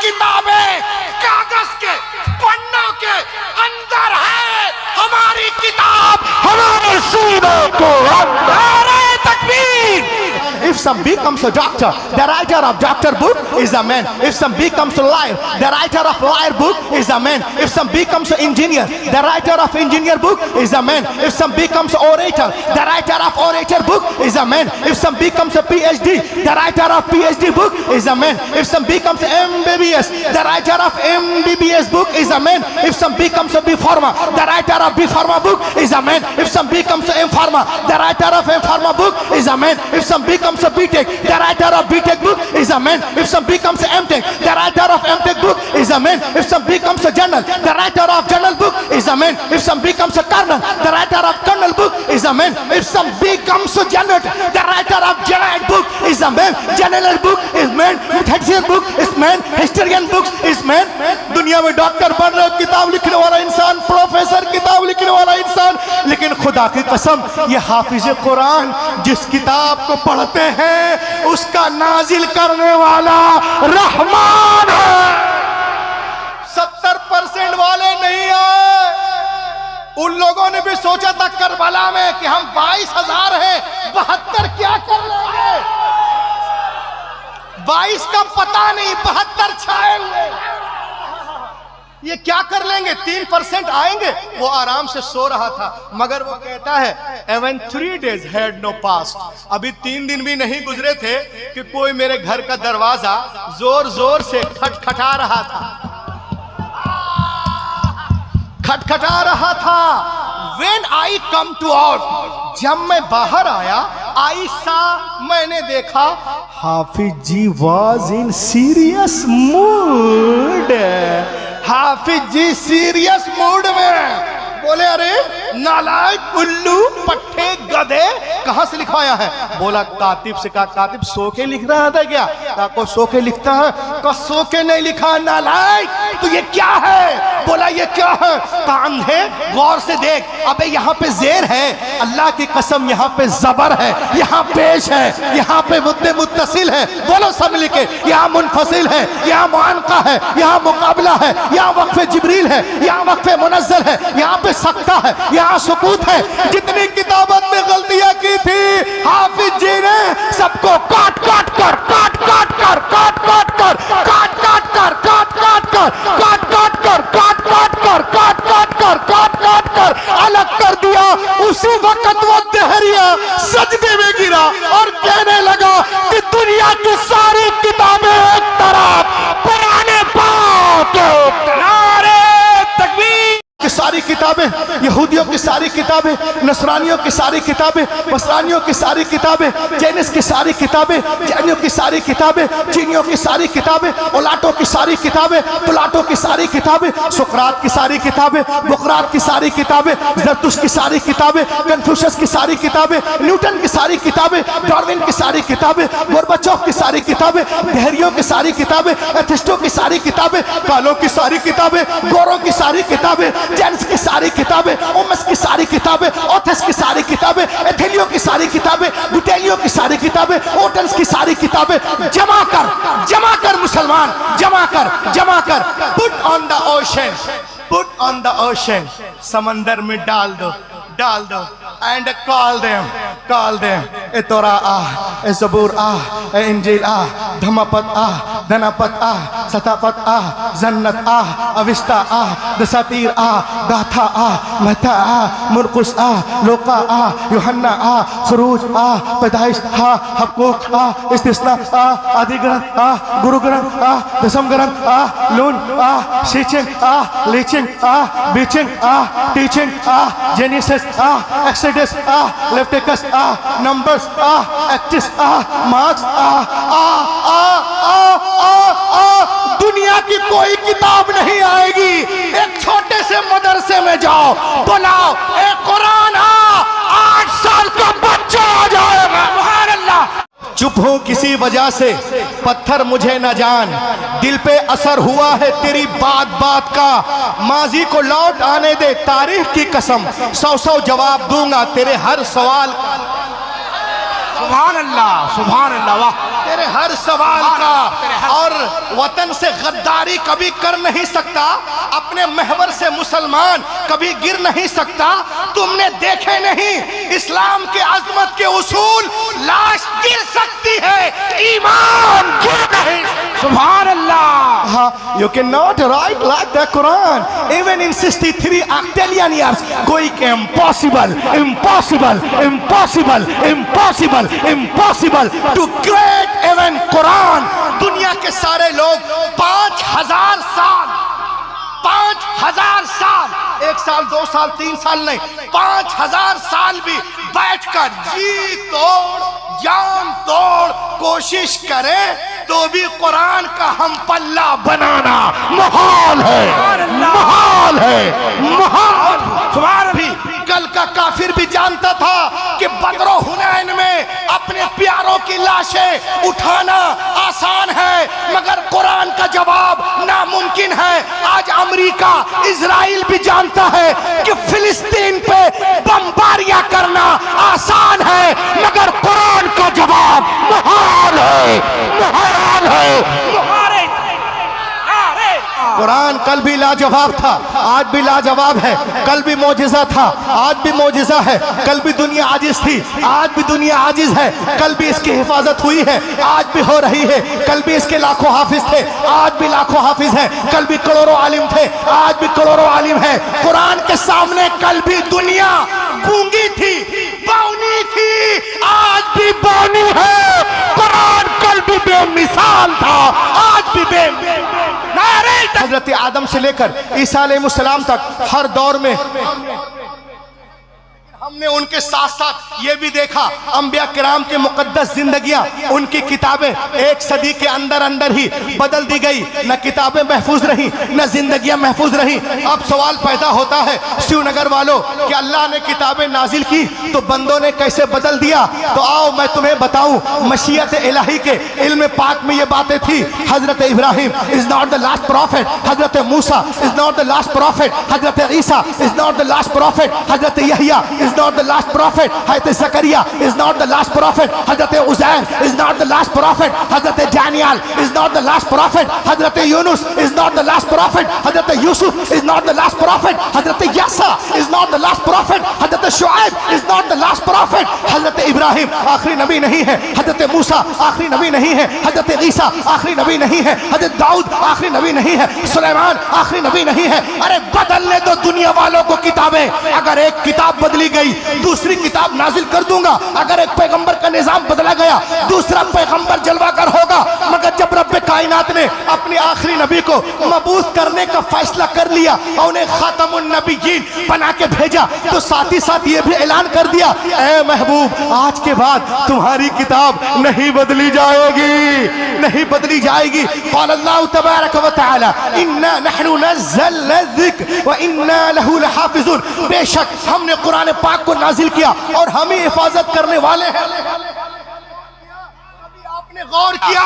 किताबें कागज के पन्नों के अंदर है, हमारी किताब हमारे सीने को अंदर है। तकबीर। If some becomes a doctor, the writer of doctor book is a man. If some becomes a liar, the writer of liar book is a man. If some becomes an engineer, the writer of engineer book is a man. If some becomes orator, the writer of orator book is a man. If some becomes a PhD, the writer of PhD book is a man. If some becomes MBBS, the writer of MBBS book is a man. If some becomes a B Pharma, the writer of B Pharma book is a man. If some becomes a M Pharma, the writer of M Pharma book is a man. If some becomes a B Tech, the writer of B Tech book is a man. If some becomes a M Tech, the writer of M Tech book is a man. If some becomes a journal, the writer of journal book is a man. If some becomes a colonel, the writer of colonel book is a man. If some becomes a janitor, the writer of janitor book is a man. Janitor book is man. Theologian book is man. Historian book is man. दुनिया में doctor बन रहे, किताब लिखने वाला इंसान, professor किताब लिखने वाला इंसान, लेकिन खुदा की कसम ये हाफिज कुरान जिस किताब को पढ़ते हैं उसका नाजिल करने वाला रहमान है। 70% वाले नहीं आए। उन लोगों ने भी सोचा था करबला में कि हम 22,000 हैं, 72 क्या कर रहे हैं? 22 का पता नहीं, 72 छाए हुए। ये क्या कर लेंगे? 3% आएंगे। वो आराम से सो रहा था, मगर वो कहता है even 3 days had no passed, अभी 3 दिन भी नहीं गुजरे थे कि कोई मेरे घर का दरवाजा जोर जोर से खटखटा रहा था, खटखटा रहा था। When I come to out, जब मैं बाहर आया, I saw, मैंने देखा, Hafiz ji was in serious mood। Hafiz ji serious mood में बोले, अरे नालायक, उल्लू, पट्टे, गधे, कहां से लिखवाया है? बोला कातिब से। कहा कातिब सो के लिख रहा था क्या? कहा को सो के लिखता है? कहा सो के नहीं लिखा नालायक। तो ये क्या है? बोला ये क्या है? कहा अंधे गौर से देख, अबे यहाँ पे जेर है, अल्लाह की कसम यहाँ पे जबर है, यहाँ पेश है, यहाँ पे मुद्दे मुत्तसिल है, बोलो सब लिखे, यहाँ मुनफसिल है, यहाँ मुआनका है, यहाँ मुकाबला है, यहाँ वक्फे जिब्रील है, यहाँ वक्फे मुनज़्ज़ल है, यहाँ पे सकता है, यहाँ सुकूत है। जितनी किताबत में गलतियां की थी हाफिज जी ने सबको काट काट कर काट काट कर काट काट कर काट काट कर काट काट कर काट काट कर काट काट कर काट काट कर काट काट कर अलग कर दिया। उसी वक्त वो दहरिया सजदे में गिरा और कहने लगा कि दुनिया की सारी किताबें एक तरफ, पुराने पाक एक तरफ। तकबीर। की सारी किताबें, यहूदियों की सारी किताबें, नसरानियों की सारी किताबें, बसरानियों की सारी किताबें, जैनिस की सारी किताबें, जैनियों की सारी किताबें, चीनियों की सारी किताबें, ओलाटों की सारी किताबें, प्लाटो की सारी किताबें, सुकरात की सारी किताबें, बुकरात की सारी किताबें, जरतुश की सारी किताबें, कन्फ्यूशस की सारी किताबें, न्यूटन की सारी किताबें, डार्विन की सारी किताबें, गोरबाचोव की सारी किताबें, दहरियों की सारी किताबें, एथिस्टों की सारी किताबें, कालों की सारी किताबें, गोरों की सारी किताबें, जेन्स की सारी किताबें, उमस की सारी किताबें, ओथस की सारी किताबें, एथेलियो की सारी किताबें, बुटेलियो की सारी किताबें, ओटन्स की सारी किताबें जमा कर मुसलमान, जमा कर, put on the ocean, put on the ocean, समंदर में डाल दो एंड कॉल देम ए तोरा आ, ए जबूर आ, ए इंजील आ, धमापत आ, धनापत आ, सतापत आ, जन्नत आ, अविस्ता आ, दसातीर आ, गाथा आ, महता आ, मुरकुस आ, लोका आ, यूहन्ना आ, खरूज आ, पैदाइश आ, हक़ूक़ आ, इस्तिस्ना आ, आदि ग्रंथ आ, गुरु ग्रंथ आ, दसम ग्रंथ आ, लून आ, शीचिंग आ, लीचिंग आ, बीचिंग आ, टीचिंग आ, जेनेसिस आ, एक्सोडस आ, लेविटिकस आ, नंबर्स आ, एक्टिस आ, मार्क्स आ, दुनिया की कोई किताब नहीं आएगी। एक छोटे से मदरसे में जाओ, बुलाओ, ए कुरान आ, 8 साल का बच्चा आ जाएगा। सुभान अल्लाह। चुप हूं किसी वजह से, पत्थर मुझे न जान, दिल पे असर हुआ है तेरी बात बात का, माजी को लौट आने दे, तारीख की कसम 100 जवाब दूंगा तेरे हर सवाल का। सुभान अल्लाह, वाह। तेरे हर सवाल का, और वतन से गद्दारी कभी कर नहीं सकता, अपने महवर से मुसलमान कभी गिर नहीं सकता। तुमने देखे नहीं इस्लाम के अजमत के उसूल, लाश गिर सकती है, ईमान गिर नहीं। सुभान अल्लाह। You cannot write like the Quran even in 63 octillion years. कोई impossible, impossible, impossible, impossible, impossible to create even Quran। दुनिया के सारे लोग 5000 साल, 5000 साल, 1 साल 2 साल 3 साल नहीं, 5000 साल भी बैठकर जी तोड़ जान तोड़ कोशिश करें तो भी कुरान का हम पल्ला बनाना मुहाल है, मुहाल है, मुहाल। सुभान भी कल का काफिर भी जानता था कि बदरो हुनैन में अपने प्यारों की लाशें उठाना आसान है, मगर कुरान का जवाब नामुमकिन है। आज अमेरिका इजराइल भी जानता है कि फिलिस्तीन पे बमबारियां करना आसान है, मगर कुरान का जवाब मुहाल है, मुहाल है, मुहाल है। कुरान कल भी लाजवाब था, आज भी लाजवाब है, कल भी मौजिज़ा था, आज भी मौजिज़ा है, कल भी दुनिया आजिज थी, आज भी दुनिया आजिज है, कल भी इसकी हिफाजत हुई है, आज भी हो रही है, कल भी इसके लाखों हाफिज थे, आज भी लाखों हाफिज हैं, कल भी करोड़ों आलिम थे, आज भी करोड़ों आलिम है। कुरान के सामने कल भी दुनिया गूंगी थी, बौनी थी, आज भी बौनी है। कुरान कल भी बेमिसाल था, आज भी हजरत आदम से लेकर ईसा अलैहिस्सलाम तक हर दौर में हमने उनके साथ साथ ये भी देखा अंबिया किराम के मुकद्दस जिंदगियां, उनकी किताबें 1 सदी के अंदर अंदर ही बदल दी गई, न किताबें महफूज रही न जिंदगियां महफूज रही। अब सवाल पैदा होता है शिवनगर वालों कि अल्लाह ने किताबें नाजिल की तो बंदों ने कैसे बदल दिया? तो आओ मैं तुम्हें बताऊं, मशीयत इलाही के इल्म पाक में ये बातें थी। हजरत Ibrahim is not the last prophet, हजरत Musa is not the last prophet, हजरत Isa is not the last prophet, हजरत यहिया इज not the last prophet, Hazrat Zakaria is not the last prophet, Hazrat Uzair is not the last prophet, Hazrat Daniel is not the last prophet, Hazrat Yunus is not the last prophet, Hazrat Yusuf is not the last prophet, Hazrat Yasa is not the last prophet, Hazrat Shuaib is not the last prophet, Hazrat Ibrahim आखिरी नबी नहीं है, Hazrat Musa आखिरी नबी नहीं है, Hazrat ईसा आखिरी नबी नहीं है, Hazrat Dawood आखिरी नबी नहीं है, सुलेमान आखिरी नबी नहीं है। अरे बदलने दो दुनिया वालों को किताबें, अगर एक किताब बदली गई दूसरी किताब नाजिल कर दूंगा, अगर एक पैगंबर का निजाम बदला गया दूसरा पैगंबर जलवागर होगा। मगर जब रब कायनात ने अपने आखिरी नबी को मबूस करने का फैसला कर लिया और उन्हें खातमुन नबिय्यीन बना के भेजा तो साथ ही साथ ये भी ऐलान कर दिया, ऐ महबूब आज के बाद तुम्हारी किताब नहीं बदली जाएगी, नहीं बदली जाएगी। क़ाल अल्लाहु तबारक व तआला इन्ना नहनु नज़्ज़लना ज़िक्र व इन्ना लहु लहाफ़िज़ून, बेशक हमने कुरान पाक को नाजिल किया और हम ही हिफाजत करने वाले हैं। आपने गौर किया,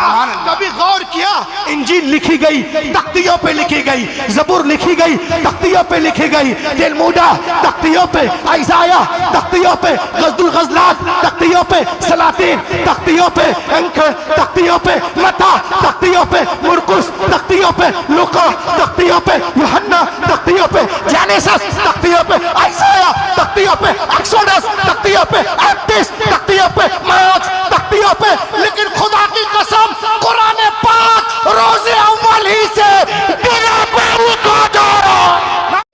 कभी गौर किया? इंजील लिखी गई तख्तियों पे लिखी गई, जबूर लिखी गई तख्तियों पे लिखी गई, तेलमुदा तख्तियों पे, इज़ाया तख्तियों पे, गज़दुल गज़लात तख्तियों पे, सलातीन तख्तियों पे, अंक तख्तियों पे, मता तख्तियों पे, मुरकुस तख्तियों पे, लुका तख्तियों पे, यूहन्ना तख्तियों पे, जेनेसिस तख्तियों पे, इज़ाया तख्तियों पे, एक्सोडस तख्तियों पे, एक्टिस तख्तियों पे, मार्क्स तख्तियों पे। लेकिन खुदा की कसम कुरान पाक रोज़े अव्वल ही से बिना बारी को जा रहा।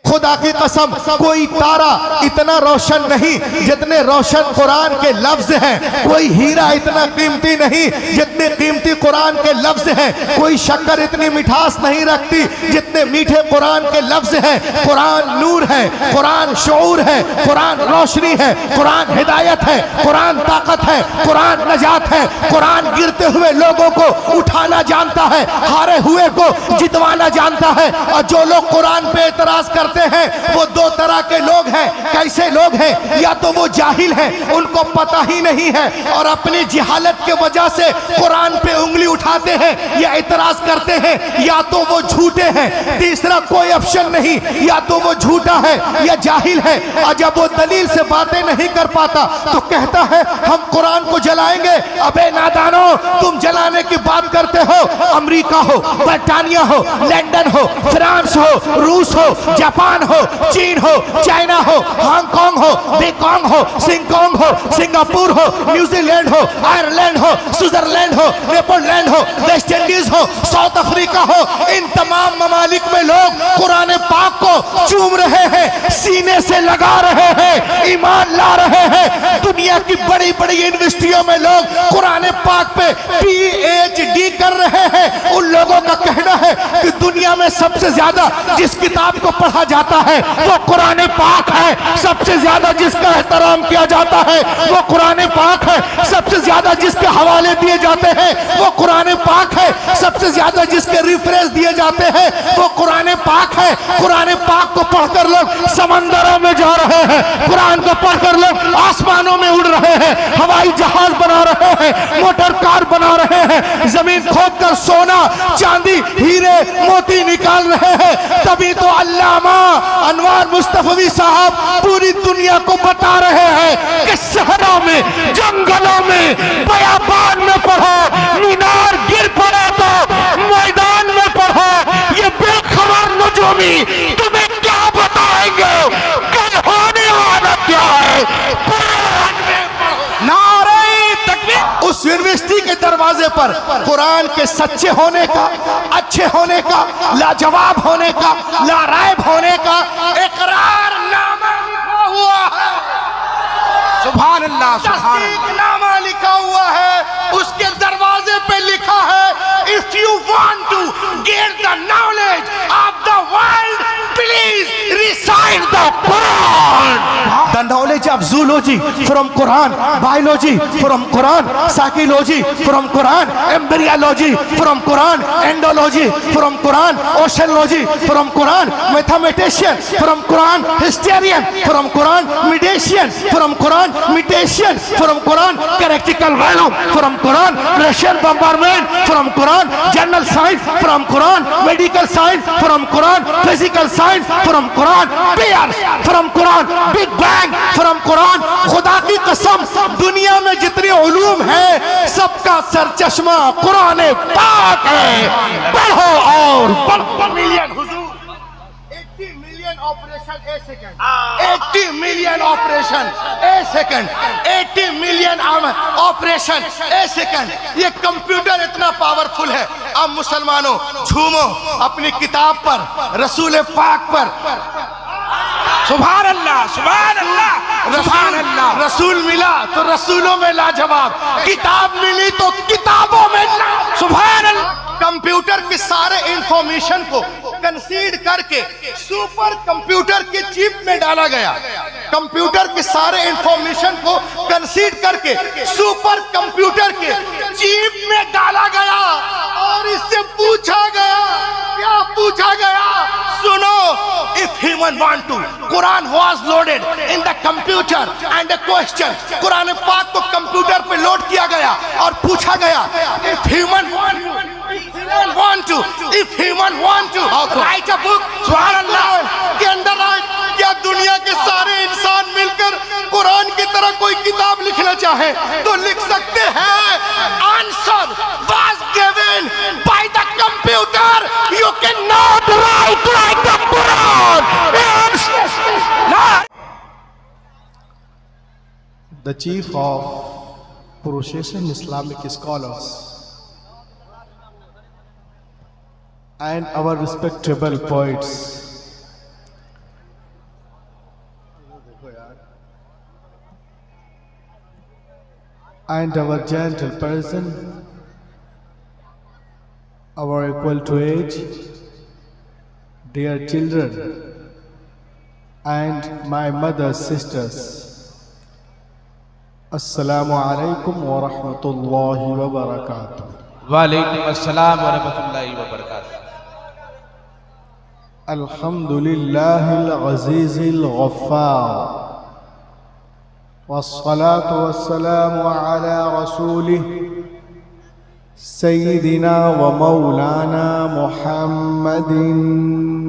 खुदा की कसम कोई तारा इतना रोशन नहीं जितने रोशन कुरान के लफ्ज हैं, कोई हीरा इतना कीमती नहीं जितने कीमती कुरान के लफ्ज हैं, कोई शक्कर इतनी मिठास नहीं रखती जितने मीठे कुरान के लफ्ज हैं। कुरान नूर है, कुरान शऊर है, कुरान रोशनी है, कुरान हिदायत है, कुरान ताकत है, कुरान नजात है, कुरान गिरते हुए लोगों को उठाना जानता है, हारे हुए को जितवाना जानता है। और जो लोग कुरान पे एतराज करते हैं वो दो तरह के लोग हैं। कैसे लोग हैं? या तो वो जाहिल हैं, उनको पता ही नहीं है और अपनी जिहालत के वजह से कुरान पे उंगली उठाते हैं या इतराज करते हैं, या तो वो झूठे हैं। तीसरा कोई ऑप्शन नहीं, या तो वो झूठा है या जाहिल है। और जब वो दलील से बातें नहीं कर पाता तो कहता है हम कुरान को जलाएंगे। अबे नादानो, तुम जलाने की बात करते हो, अमेरिका हो, ब्रिटानिया हो, लंदन हो, फ्रांस हो, रूस हो, जापान हो, चीन हो, चाइना हो, हांगकांग हो, बेकांग हो, सिंगकांग हो, सिंगापुर हो, न्यूजीलैंड हो, आयरलैंड हो, स्विट्जरलैंड हो, नेपालैंड हो, वेस्ट इंडीज हो, साउथ अफ्रीका हो, इन तमाम ममालिक में लोग कुरान पाक को चूम रहे हैं, सीने से लगा रहे हैं, ईमान ला रहे हैं। दुनिया की बड़ी बड़ी यूनिवर्सिटियों में लोग कुरान पाक पे PhD कर रहे हैं। उन लोगों का कहना है कि दुनिया में सबसे ज्यादा जिस किताब को पढ़ा जाता है वो कुरान पाक है, सबसे ज्यादा जिसका एहतराम किया जाता है वो कुरान पाक है, सबसे ज्यादा जिसके हवाले दिए जाते हैं वो कुरान पाक है, सबसे ज्यादा जिसके रेफरेंस दिए जाते हैं वो कुरान पाक है। कुरान पाक को पढ़कर लोग समंदरों में जा रहे हैं, कुरान को पढ़कर लोग आसमानों में उड़ रहे हैं, हवाई जहाज बना रहे हैं, मोटर कार बना रहे हैं, जमीन खोद कर सोना चांदी हीरे मोती निकाल रहे हैं। तभी तो अल्लामा अनवार मुस्तफवी साहब पूरी दुनिया को बता रहे हैं कि शहरों में, जंगलों में, बयाबान में पढ़ो, मीनार गिर पड़े तो मैदान में पढ़ो। ये बेखबर नजूमी तुम्हें क्या बताएंगे कल होने वाला क्या है। नारे तकबीर। उस यूनिवर्सिटी के दरवाजे पर कुरान के सच्चे होने का, अच्छे होने का, लाजवाब होने का, लारायब होने का इकरारनामा लिखा हुआ है। सुभान अल्लाह, सुभान अल्लाह। तस्दीकनामा लिखा हुआ है, उसके दरवाजे पे लिखा है if you want to get the knowledge of the world please recite the Quran. The knowledge of zoology from Quran, biology from Quran, psychology from Quran, embryology from Quran, endology from Quran, oceanology from Quran, mathematician from Quran, historian from Quran, mediation from Quran, mutation from Quran, characteristical value from Quran, Russian bombardment from Quran, general science from Quran, medical science from Quran, physical science from Quran, bears from Quran, Big Bang from Quran। खुदा की कसम, दुनिया में जितने उलूम है सबका सरचश्मा कुरान पाक है। पढ़ो और पढ़ो। मिलियन हुजूर, 80 मिलियन ऑपरेशन ए सेकंड, 80 मिलियन ऑपरेशन ए सेकंड, 80 मिलियन ऑपरेशन ए सेकंड। ये कंप्यूटर इतना पावरफुल है। अब मुसलमानों झूमो अपनी किताब पर, रसूल पाक पर। सुभान अल्लाह, सुभान अल्लाह, सुभान अल्लाह। रसूल मिला तो रसूलों में लाजवाब, किताब मिली तो किताबों में सुभान अल्लाह। कंप्यूटर के सारे इंफॉर्मेशन को कंसीड करके सुपर कंप्यूटर के चिप में डाला गया। कंप्यूटर के सारे इंफॉर्मेशन को कंसीड करके सुपर कंप्यूटर के चिप में डाला गया और इससे पूछा गया, क्या पूछा गया? सुनो, if human want to, Quran was loaded in the computer and a question, Quran पाक को कंप्यूटर पे लोड किया गया और पूछा गया if human want to, if human want to write a book, सुभान अल्लाह, के अंदर क्या दुनिया के सारे इंसान मिलकर कुरान की तरह कोई किताब लिखना चाहे तो लिख सकते हैं? Answer was given by the computer. You cannot write like the Quran. The chief of Procession Islamic Scholars and our respectable poets, and our gentle person, our equal to age, dear children, and my mother's sisters, Assalamu alaikum wa rahmatullahi wa barakatuh. वालेकुम अस्सलाम व रहमतुल्लाहि व बरकातहू। अल्हम्दुलिल्लाहिल अज़ीज़िल गफ़्फ़ार वस्सलातु वस्सलामु अला रसूलिहि सय्यिदिना व मौलाना मुहम्मदिन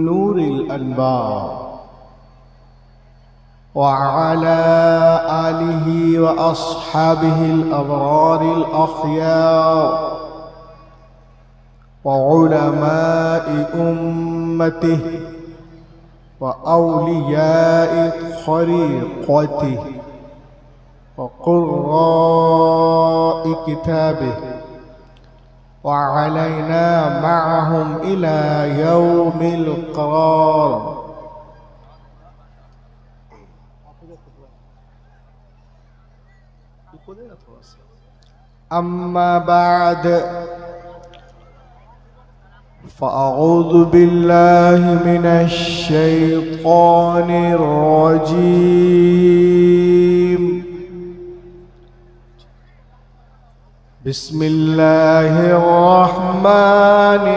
नूरिल अनवार व अला आलिहि व अस्हाबिहिल अबरारिल अख़यार व उलमाए उम्मतिहि व औलियाए ख़रीक़तिहि व क़ुर्राए किताबिहि व अलैना मअहुम इला यौमिल क़रार। अम्मा बाद फ़अऊज़ु बिल्लाहि मिनश शैतानिर रजीम। बिस्मिल्लाहिर रहमानिर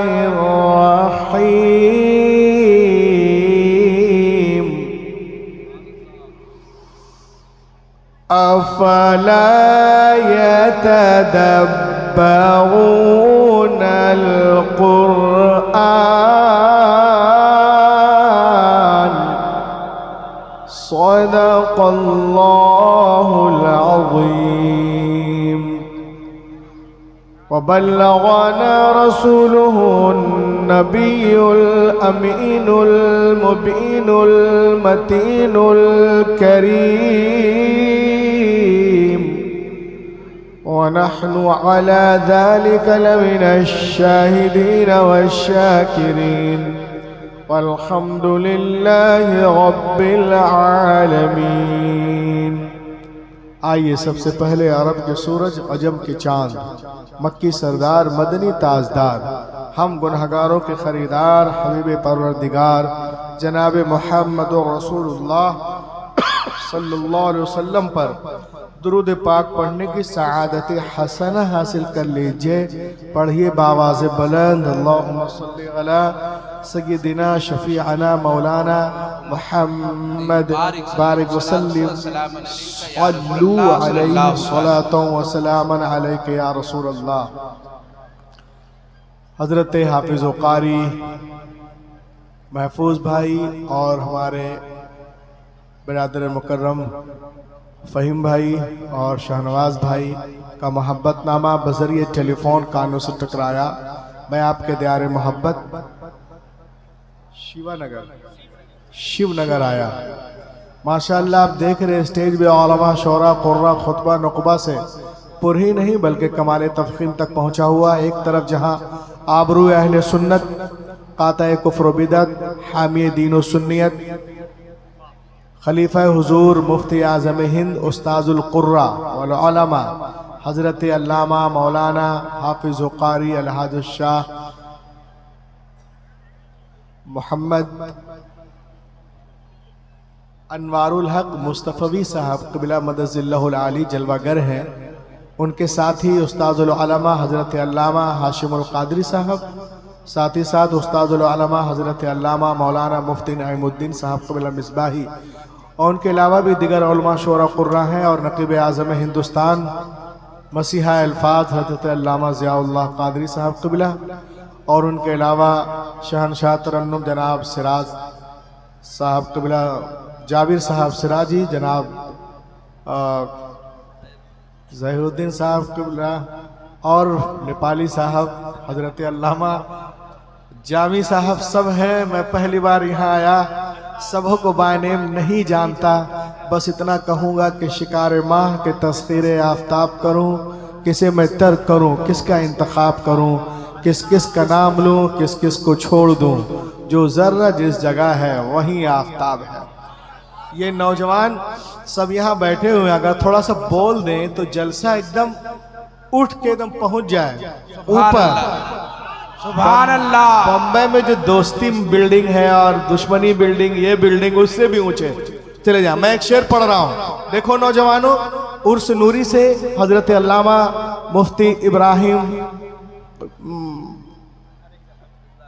रहीम। अफ़ला यतदब्बरूनल क़ुरआन सदक़ल्लाहुल अज़ीम। वबल्लगना रसूलुहुन नबियुल अमीनुल मुबीनुल मतीनुल करीम व नहनु अला ज़ालिका लमिनश शाहिदीन वश्शाकिरीन वल्हम्दुलिल्लाहि रब्बिल आलमीन। आइए सबसे पहले अरब के सूरज, अजम के चांद, मक्की सरदार, मदनी ताजदार, हम गुनहगारों के खरीदार हबीब परवरदिगार जनाब मुहम्मद रसूलुल्लाह सल्लल्लाहु अलैहि वसल्लम पर दुरूद पाक पढ़ने की सआदत हसना हासिल कर लीजिए। पढ़िए बावाज़ बुलंद, अल्लाहुम्मा सल्ली अला सय्यिदिना शफीअना मौलाना मुहम्मद बारिक वसल्लिम सल्लू अलैहि सलातु व सलामन अलैका या रसूलल्लाह। हज़रत हाफिज़ कारी महफूज भाई और हमारे बिरादर मुकर्रम फ़हीम भाई और शाहनवाज भाई का मोहब्बतनामा बज़रिए टेलीफोन कानों से टकराया। मैं आपके दियारे मोहब्बत शिवनगर आया। माशाअल्लाह आप देख रहे स्टेज पे उलमा, शोरा, कुर्रा, खुतबा नुक़बा से पुर ही नहीं बल्कि कमाल तफ़ख़ीम तक पहुँचा हुआ। एक तरफ जहाँ आबरू अहले सुन्नत, काता कुफ्र बिदअत, हामी दीन व सुन्नियत, खलीफा हुजूर मुफ्ती आज़म हिंद उस्ताजुल कुर्रा वल उलमा हज़रत अल्लामा मौलाना हाफिज़ कारी अलहाज शाह मोहम्मद अनवारुल हक मुस्तफ़वी साहब क़िबला मदज़िल्लहुल आली जलवागर हैं। उनके साथ ही उस्ताजुल उलमा हज़रत अल्लामा हाशिमुल क़ादरी साहब, साथ ही साथ उस्ताजुल उलमा हज़रत अल्लामा मौलाना मुफ्ती नईमुद्दीन साहब क़िबला मिसबाही और उनके अलावा भी दिगर उलमा शोरा कुर्रा हैं और नक़ीब आज़म हिंदुस्तान मसीहा अल्फाज हज़रत अल्लामा ज़ियाउल्लाह क़ादरी साहब क़िबला और उनके अलावा शहनशाह तरन्नुम जनाब सिराज साहब क़िबला, जाबिर साहब सिराजी, जनाब ज़हीरुद्दीन साहब क़िबला और नेपाली साहब हज़रत अल्लामा जामी साहब सब हैं। मैं पहली बार यहाँ आया, सबों को बाय नेम नहीं जानता, बस इतना कहूँगा कि शिकार माह के तस्खीर आफ्ताब करूँ, किसे मैं तर्क करूँ, किसका इंतखाब करूँ, किस किस का नाम लूँ, किस किस को छोड़ दूँ। जो ज़र्रा जिस जगह है वहीं आफ्ताब है। ये नौजवान सब यहाँ बैठे हुए हैं, अगर थोड़ा सा बोल दें तो जलसा एकदम उठ के एकदम पहुँच जाए ऊपर। सुभान अल्लाह। बम्बई में जो दोस्ती बिल्डिंग है और दुश्मनी बिल्डिंग, ये बिल्डिंग उससे भी ऊंचे चले जा। मैं एक शेर पढ़ रहा हूँ, देखो नौजवानों। उर्स नूरी से हजरत अल्लामा मुफ्ती इब्राहिम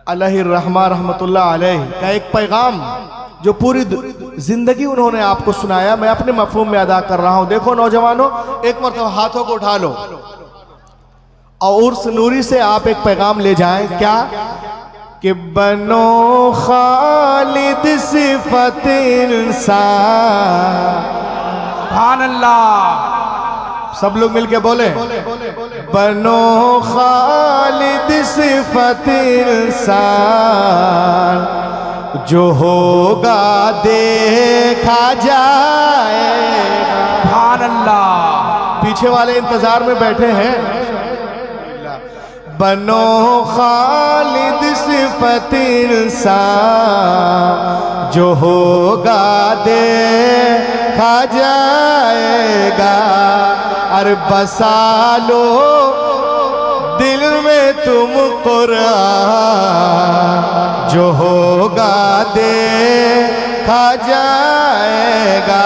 अलैहिर्रहमा रहमतुल्लाह अलैह का एक पैगाम जो पूरी जिंदगी उन्होंने आपको सुनाया, मैं अपने मफहूम में अदा कर रहा हूं। देखो नौजवानों, एक मरतबा हाथों को उठा लो और उर्स नूरी से आप एक पैगाम ले जाएं। क्या कि बनो खालिद सिफत इंसान। सुभान अल्लाह। सब लोग मिलके बोले, बनो खालिद सिफत इंसान, जो होगा देखा जाएगा। सुभान अल्लाह। पीछे वाले इंतजार में बैठे हैं। बनो खालिद सिफत इंसान, जो होगा देखा जाएगा। अरे बसा लो दिल में तुम कुरान, जो होगा देखा जाएगा।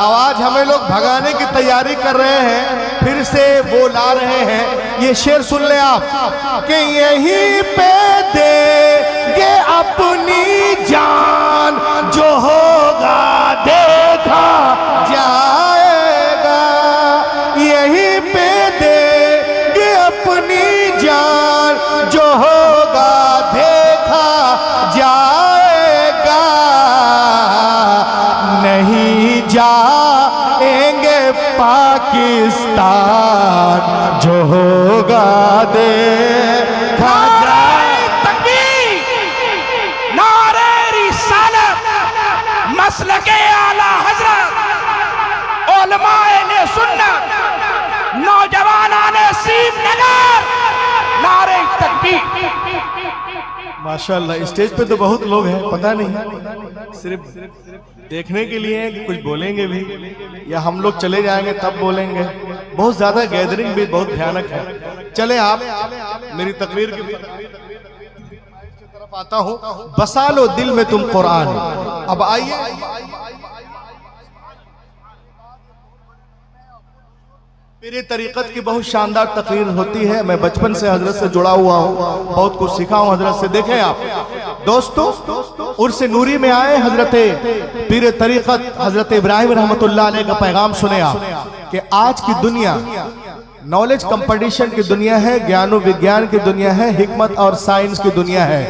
आवाज हमें लोग भगाने की तैयारी कर रहे हैं, फिर से वो ला रहे हैं। ये शेर सुन ले आप कि यहीं पे देंगे अपनी जान, जो होगा देखा जाएगा। यहीं पे देंगे अपनी जान, जो होगा देखा जाएगा। नहीं जाएंगे पाकिस्तान, जो होगा देखा जाए। तकबीर, नारे रिसालत, मसलके आला हजरत, उलमाए ने सुन्नत, नौजवानाने सीम नगर, नारे तकबीर। माशाल्लाह, स्टेज पे तो बहुत लोग हैं, पता नहीं सिर्फ देखने के लिए हैं कि कुछ बोलेंगे भी, या हम लोग चले जाएंगे तब बोलेंगे। बहुत ज्यादा गैदरिंग भी बहुत भयानक है। चले आप मेरी तकरीर की तरफ आता हूं। बसा लो दिल में तुम कुरान। अब आइए, मेरी तरीक़त की बहुत शानदार तकरीर होती है। मैं बचपन से हजरत से जुड़ा हुआ हूँ, बहुत कुछ सीखा हूँ हजरत से। देखें आप दोस्तों, उर्स नूरी में आए हजरत पीर तरीक़त हजरत इब्राहिम रहमतुल्लाह अलैह का पैगाम सुने आप कि आज की दुनिया नॉलेज कंपटीशन की दुनिया है, ज्ञान विज्ञान की दुनिया है, हिकमत और साइंस की दुनिया है।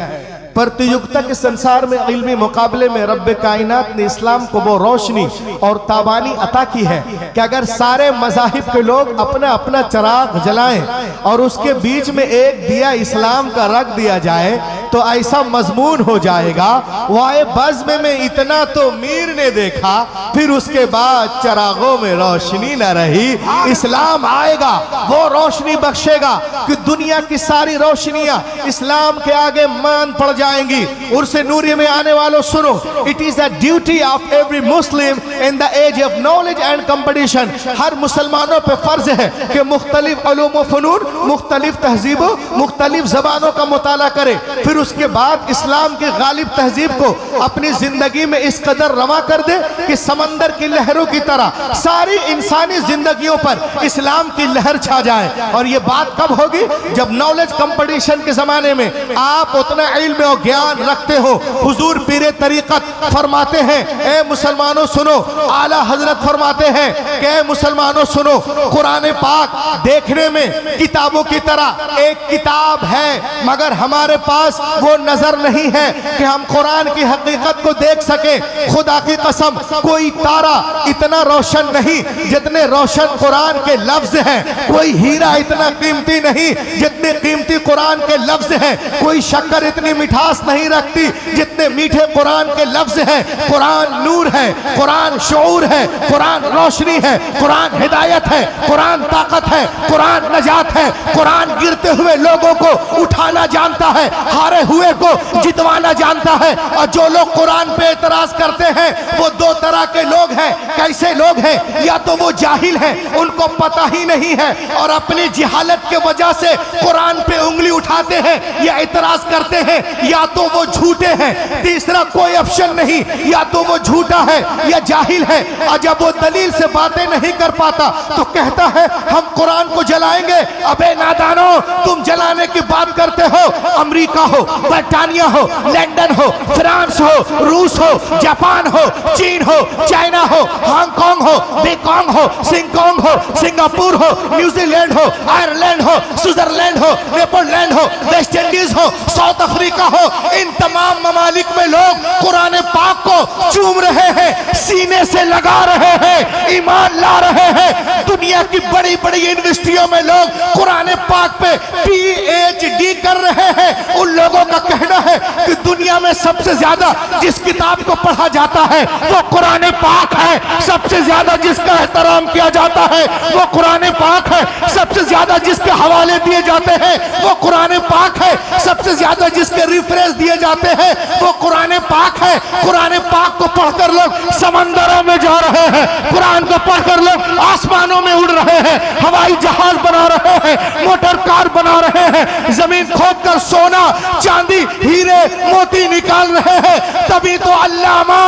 प्रतियोगिता के संसार में इल्मी मुकाबले में रब्बे कायनात ने इस्लाम को वो रोशनी और ताबानी अता की है कि अगर सारे मज़ाहिब के लोग अपना अपना चिराग जलाएं और उसके बीच में एक दिया इस्लाम का रख दिया जाए तो ऐसा मजमून हो जाएगा, वाए बज़्म में इतना तो मीर ने देखा, फिर उसके बाद चिरागों में रोशनी न रही। इस्लाम आएगा, वो रोशनी बख्शेगा कि दुनिया की सारी रोशनियां इस्लाम के आगे मान पड़ जाएंगी। उर्स नूरी में आने वालों सुनो, it is the duty of every Muslim in the age of knowledge and competition. हर मुसलमानों पे फर्ज है कि मुख्तलिफ उलूम व फनून, मुख्तलिफ तहजीबों, मुख्तलिफ जबानों का मुताला करे, फिर उसके बाद इस्लाम की गालिब तहजीब को अपनी जिंदगी में इस कदर रवा कर दे कि समंदर की लहरों की तरह सारी इंसानी जिंदगियों पर इस्लाम की लहर छा जाए। और ये बात कब होगी? जब नॉलेज कंपटीशन के जमाने में आप उतना इल्म और ज्ञान रखते हो। हुजूर पीरे तरीक़त फरमाते हैं, ए मुसलमानों सुनो, आला हजरत फरमाते हैं कि ए मुसलमानों सुनो, कुरान पाक देखने में किताबों की तरह एक किताब है, मगर हमारे पास वो नजर नहीं है कि हम कुरान की हकीकत को देख सके। खुदा की कसम, कोई तारा इतना रोशन नहीं जितने रोशन कुरान के लफ्ज हैं, कोई हीरा इतना कीमती नहीं जितने कीमती कुरान के लफ्ज हैं, कोई शक्कर इतनी मिठास नहीं रखती जितने मीठे कुरान के लफ्ज हैं। कुरान नूर है, कुरान शऊर है, कुरान रोशनी है, कुरान हिदायत है, कुरान ताकत है, कुरान नजात है। कुरान गिरते हुए लोगों को उठाना जानता है, हारे हुए को जितवाना जानता है। और जो लोग कुरान पे एतराज करते हैं वो दो तरह के लोग हैं। कैसे लोग हैं? या तो वो जाहिल हैं, उनको पता ही नहीं है और अपनी जिहालत के वजह से कुरान पे उंगली उठाते हैं या एतराज करते हैं, या तो वो झूठे हैं, तीसरा कोई ऑप्शन नहीं, या तो वो झूठा है या जाहिल है। और जब वो दलील से बातें नहीं कर पाता तो कहता है हम कुरान को जलाएंगे। अबे नादानो, तुम जलाने की बात करते हो, अमेरिका हो, ब्रिटानिया हो, लंदन हो, फ्रांस हो, रूस हो, जापान हो, चीन हो, चाइना हो, हांगकांग हो, बेकांग हो, सिंगकांग हो, सिंगापुर हो, न्यूजीलैंड हो, आयरलैंड हो, स्विट्जरलैंड हो, नेदरलैंड हो, वेस्ट इंडीज हो, साउथ अफ्रीका हो, इन तमाम ममालिक में लोग कुरान पाक को चूम रहे हैं, सीने से लगा रहे हैं, ईमान ला रहे हैं। दुनिया की बड़ी बड़ी यूनिवर्सिटियों में लोग कुरान पाक पे PhD कर रहे हैं। उन लोगों का कहना है कि दुनिया में सबसे ज्यादा जिस किताब को पढ़ा जाता है वो कुरान पाक है, सबसे ज्यादा जिसका एहतराम किया जाता है वो कुरान पाक है, सबसे ज्यादा जिसके हवाले दिए जाते हैं वो कुरान पाक है, सबसे ज्यादा जिसके रेफरेंस दिए जाते हैं वो कुरान पाक है। कुरान पाक को पढ़कर लोग समंदरों में जा रहे हैं, कुरान को पढ़कर लोग आसमानों में उड़ रहे हैं, हवाई जहाज बना रहे हैं, मोटर कार बना रहे हैं, जमीन खोदकर सोना चांदी हीरे मोती निकाल रहे हैं। तभी तो अल्लामा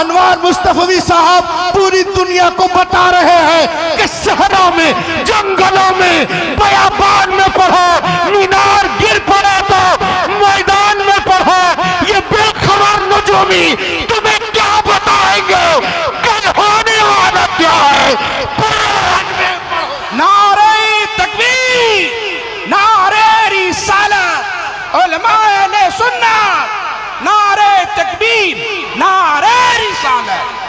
अनवार मुस्तफवी साहब पूरी दुनिया को बता रहे हैं कि शहरों में, जंगलों में, बयाबान में पढ़ो, मीनार गिर पड़े तो मैदान में पढ़ो। ये बेखबर नजूमी तुम्हें क्या बताएंगे कल होने वाला क्या है। कुरान में पढ़ो। नारे तकबीर, नारे रिसालत, उलमाए अहले सुन्नत, नारे तकबीर, नारे रिसालत।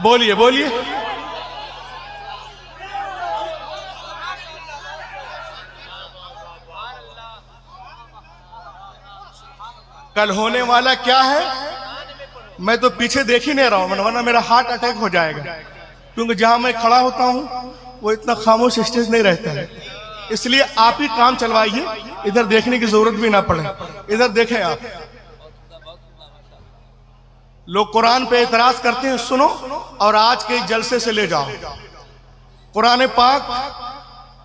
बोलिए बोलिए। कल होने वाला क्या है मैं तो पीछे देख ही नहीं रहा हूं, वरना मेरा हार्ट अटैक हो जाएगा, क्योंकि जहां मैं खड़ा होता हूं वो इतना खामोश स्टेज नहीं रहता है। इसलिए आप ही काम चलवाइए, इधर देखने की जरूरत भी ना पड़े। इधर देखें आप, लोग कुरान पे एतराज करते हैं, सुनो और आज के जलसे से ले जाओ। कुरान पाक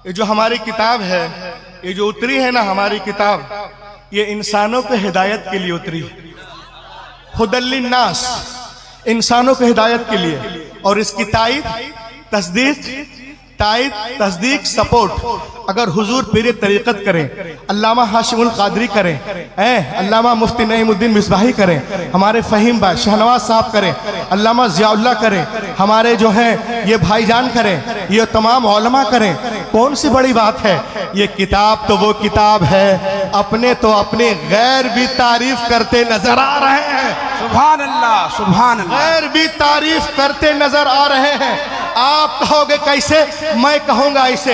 ये जो हमारी किताब है, ये जो उतरी है ना हमारी किताब, ये इंसानों के हिदायत के लिए उतरी, हुदल्लिन्नास, इंसानों के हिदायत के लिए। और इसकी तस्दीक सपोर्ट अगर हुजूर पीर तरीक़त करें, अल्लामा हाशिमुल क़ादरी करें, अल्लामा मुफ्ती नईमुद्दीन मिसबाही करें, हमारे फ़हीम भाई शहनवाज साहब करें, अल्लामा ज़ियाउल्लाह करें, हमारे जो हैं ये भाईजान करें, ये तमाम उलमा करें, कौन सी बड़ी बात है। ये किताब तो वो किताब है, अपने तो अपने गैर भी तारीफ करते नजर आ रहे हैं। सुभान अल्लाह, सुभान अल्लाह। गैर भी तारीफ करते नजर आ रहे हैं। आप कहोगे कैसे, मैं कहूंगा ऐसे।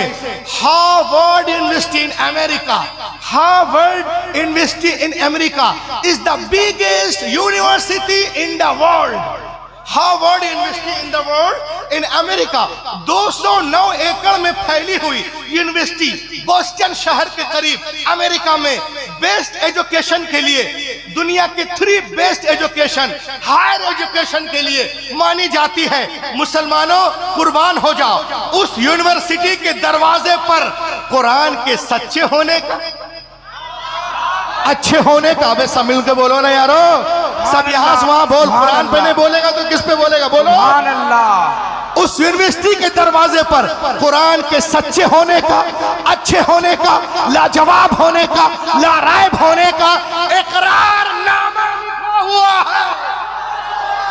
Harvard university in America, Harvard university in America is the biggest university in the world. Harvard university in the world in America 209 एकड़ में फैली हुई यूनिवर्सिटी, बोस्टन शहर के करीब अमेरिका में बेस्ट एजुकेशन के लिए, दुनिया के 3 बेस्ट एजुकेशन, हायर एजुकेशन के लिए मानी जाती है। मुसलमानों कुर्बान हो जाओ, उस यूनिवर्सिटी के दरवाजे पर कुरान के सच्चे होने का, अच्छे होने का, अबे सब मिल के बोलो ना यारो, सब यहाँ से वहां बोल, कुरान पे नहीं बोलेगा तो किस पे बोलेगा, बोलो। सुभान अल्लाह। उस यूनिवर्सिटी के दरवाजे पर कुरान के सच्चे होने का, अच्छे होने का, लाजवाब होने का, लारायब होने का इकरारनामा लिखा हुआ है।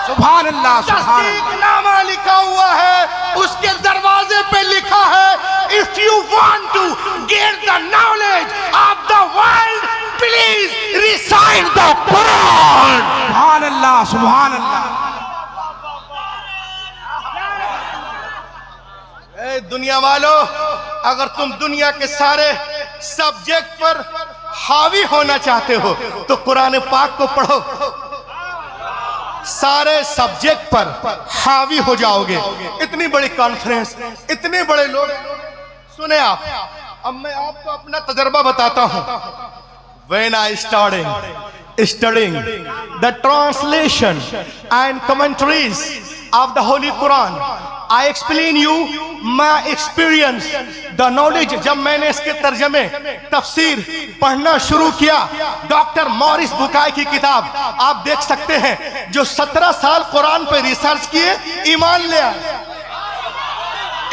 सुभान अल्लाह, सुभान अल्लाह। तस्दीकनामा लिखा हुआ है, उसके दरवाजे पे लिखा है, if you want to get the knowledge of the world please recite the Quran. सुभान अल्लाह, सुभान अल्लाह। दुनिया वालों, अगर तुम दुनिया के सारे सब्जेक्ट पर हावी होना चाहते हो तो कुरान पाक को पढ़ो, सारे सब्जेक्ट पर हावी हो जाओगे। इतनी बड़ी कॉन्फ्रेंस, इतने बड़े लोग, सुने आप, अब मैं आपको अपना तजर्बा बताता हूं। When I started studying the translation and commentaries of the Holy Quran, I explain you my experience the knowledge. जब मैंने इसके तर्जमे तफसीर पढ़ना शुरू किया, डॉक्टर मॉरिस बुकाई की किताब आप देख सकते हैं, जो 17 साल कुरान पे रिसर्च किए, ईमान ले आए,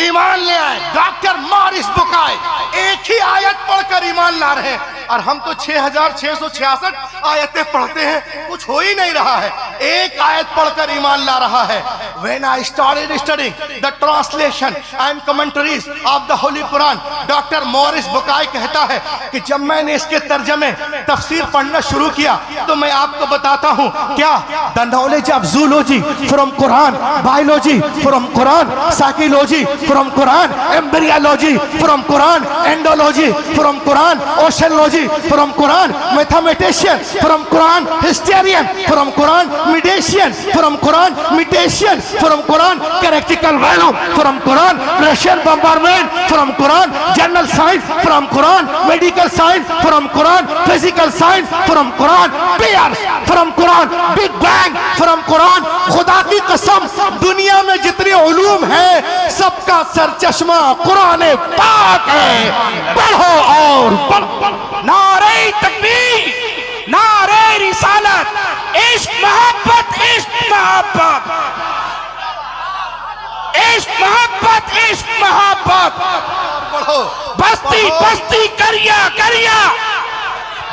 ईमान ले आए। डॉक्टर मॉरिस बुकाई एक ही आयत पढ़कर ईमान ला रहे हैं, और हम तो 6666 आयतें पढ़ते हैं, कुछ हो ही नहीं रहा है। एक आयत पढ़कर ईमान ला रहा है। When I started studying the translation and commentaries of the Holy Quran, doctor Maurice Bucaille कहता है कि जब मैंने इसके तर्जमे तफसीर पढ़ना शुरू किया, तो मैं आपको बताता हूँ क्या, the knowledge of zoology from Quran, biology from Quran, psychology from Quran, embryology from Quran, endology from Quran, oceanology from Quran, mathematician from Quran, historian from Quran, medician from Quran, metician from Quran, practical value from Quran, Russian bombardment from Quran, general science from Quran, medical science from Quran, physical science from Quran, pierce from Quran, big bang from Quran. खुदा की कसम, दुनिया में जितनी उलूम है सबका सरचश्मा कुरान पाक है। पढ़ो और पढ़ो। नारे तकबीर, नारे रिसालत, इश्क मोहब्बत, इश्क मोहब्बत, इश्क मोहब्बत, इश्क मोहब्बत। पढ़ो। बस्ती बस्ती करिया करिया,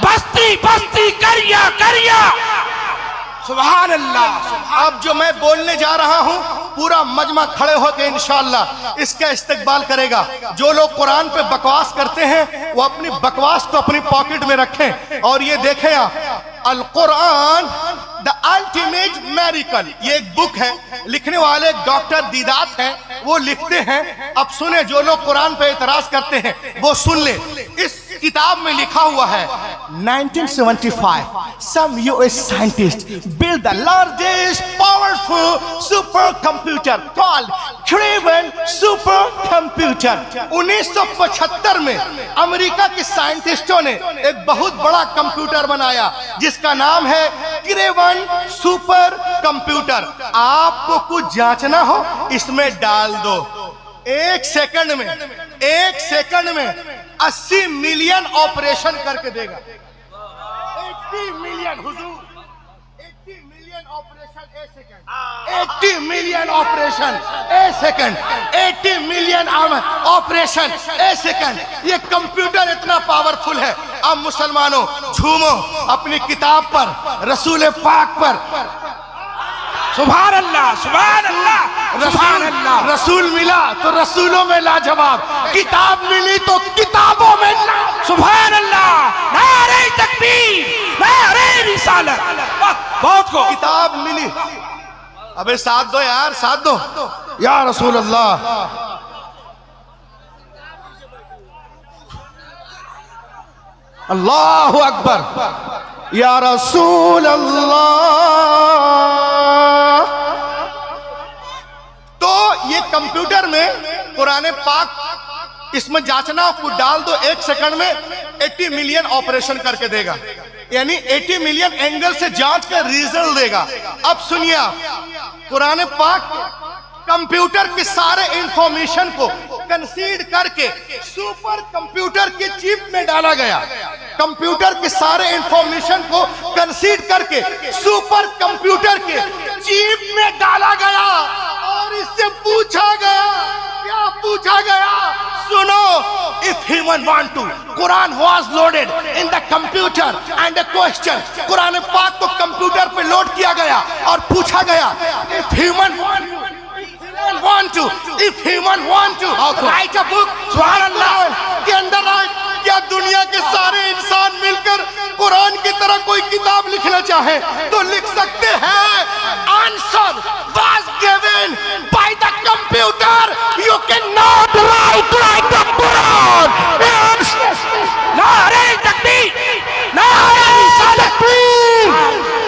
बस्ती बस्ती करिया करिया। सुभान अल्लाह। अब जो मैं बोलने जा रहा हूं, पूरा मजमा खड़े होकर इंशाअल्लाह इसका इस्तकबाल करेगा। जो लोग कुरान पे बकवास करते हैं, वो अपनी बकवास को अपनी पॉकेट में रखें और ये देखें आप, अल कुरान द अल्टीमेट मेरिकल, ये एक बुक है, लिखने वाले डॉक्टर दीदात हैं, वो लिखते हैं। अब सुने, जो लोग कुरान पे एतराज करते हैं वो सुन ले। इस किताब में लिखा हुआ है 1975 some US scientists built the largest powerful supercomputer called Craven supercomputer। 1975 में अमेरिका के साइंटिस्टों ने एक बहुत बड़ा कंप्यूटर बनाया जिसका नाम है क्रेवन सुपर कंप्यूटर। आपको कुछ जांचना हो, इसमें डाल दो, एक सेकंड में 80 मिलियन ऑपरेशन करके देगा। 80 मिलियन हुजूर, 80 मिलियन ऑपरेशन ए सेकंड, 80 मिलियन ऑपरेशन ए सेकंड, 80 मिलियन ऑपरेशन ए सेकंड। ये कंप्यूटर इतना पावरफुल है। अब मुसलमानों झूमो अपनी किताब पर, रसूल पाक पर। सुभान अल्लाह, सुभान अल्लाह, सुभान अल्लाह। रसूल मिला तो रसूलों में लाजवाब, किताब मिली तो किताबों में सुभान अल्लाह। नारे तकबीर, नारे रिसालत। बहुत को किताब मिली। अबे साथ दो यार, साथ दो या रसूल अल्लाह। अल्लाहु अकबर या रसूल अल्लाह। तो ये कंप्यूटर में कुरान पाक इसमें जांचना को डाल दो, एक सेकंड में 80 मिलियन ऑपरेशन करके देगा, यानी 80 मिलियन एंगल से जांच कर रिजल्ट देगा। अब सुनिए आप, कुरान पाक कंप्यूटर के सारे इंफॉर्मेशन को कंसीड करके सुपर कंप्यूटर के चिप में डाला गया। कंप्यूटर के सारे इंफॉर्मेशन को कंसीड करके सुपर कंप्यूटर के चिप में डाला गया और इससे पूछा गया, क्या पूछा गया? सुनो, if human want to, Quran was loaded in the computer and a question, Quran पाक को कंप्यूटर पे लोड किया गया और पूछा गया, if human want to, if human want to write a book, सुभान अल्लाह के अंदर क्या दुनिया के सारे इंसान मिलकर कुरान की तरह कोई किताब लिखना चाहे तो लिख सकते हैं? Answer was given by the computer. You cannot write like the Quran. नारे तकबीर, नारे तकबीर।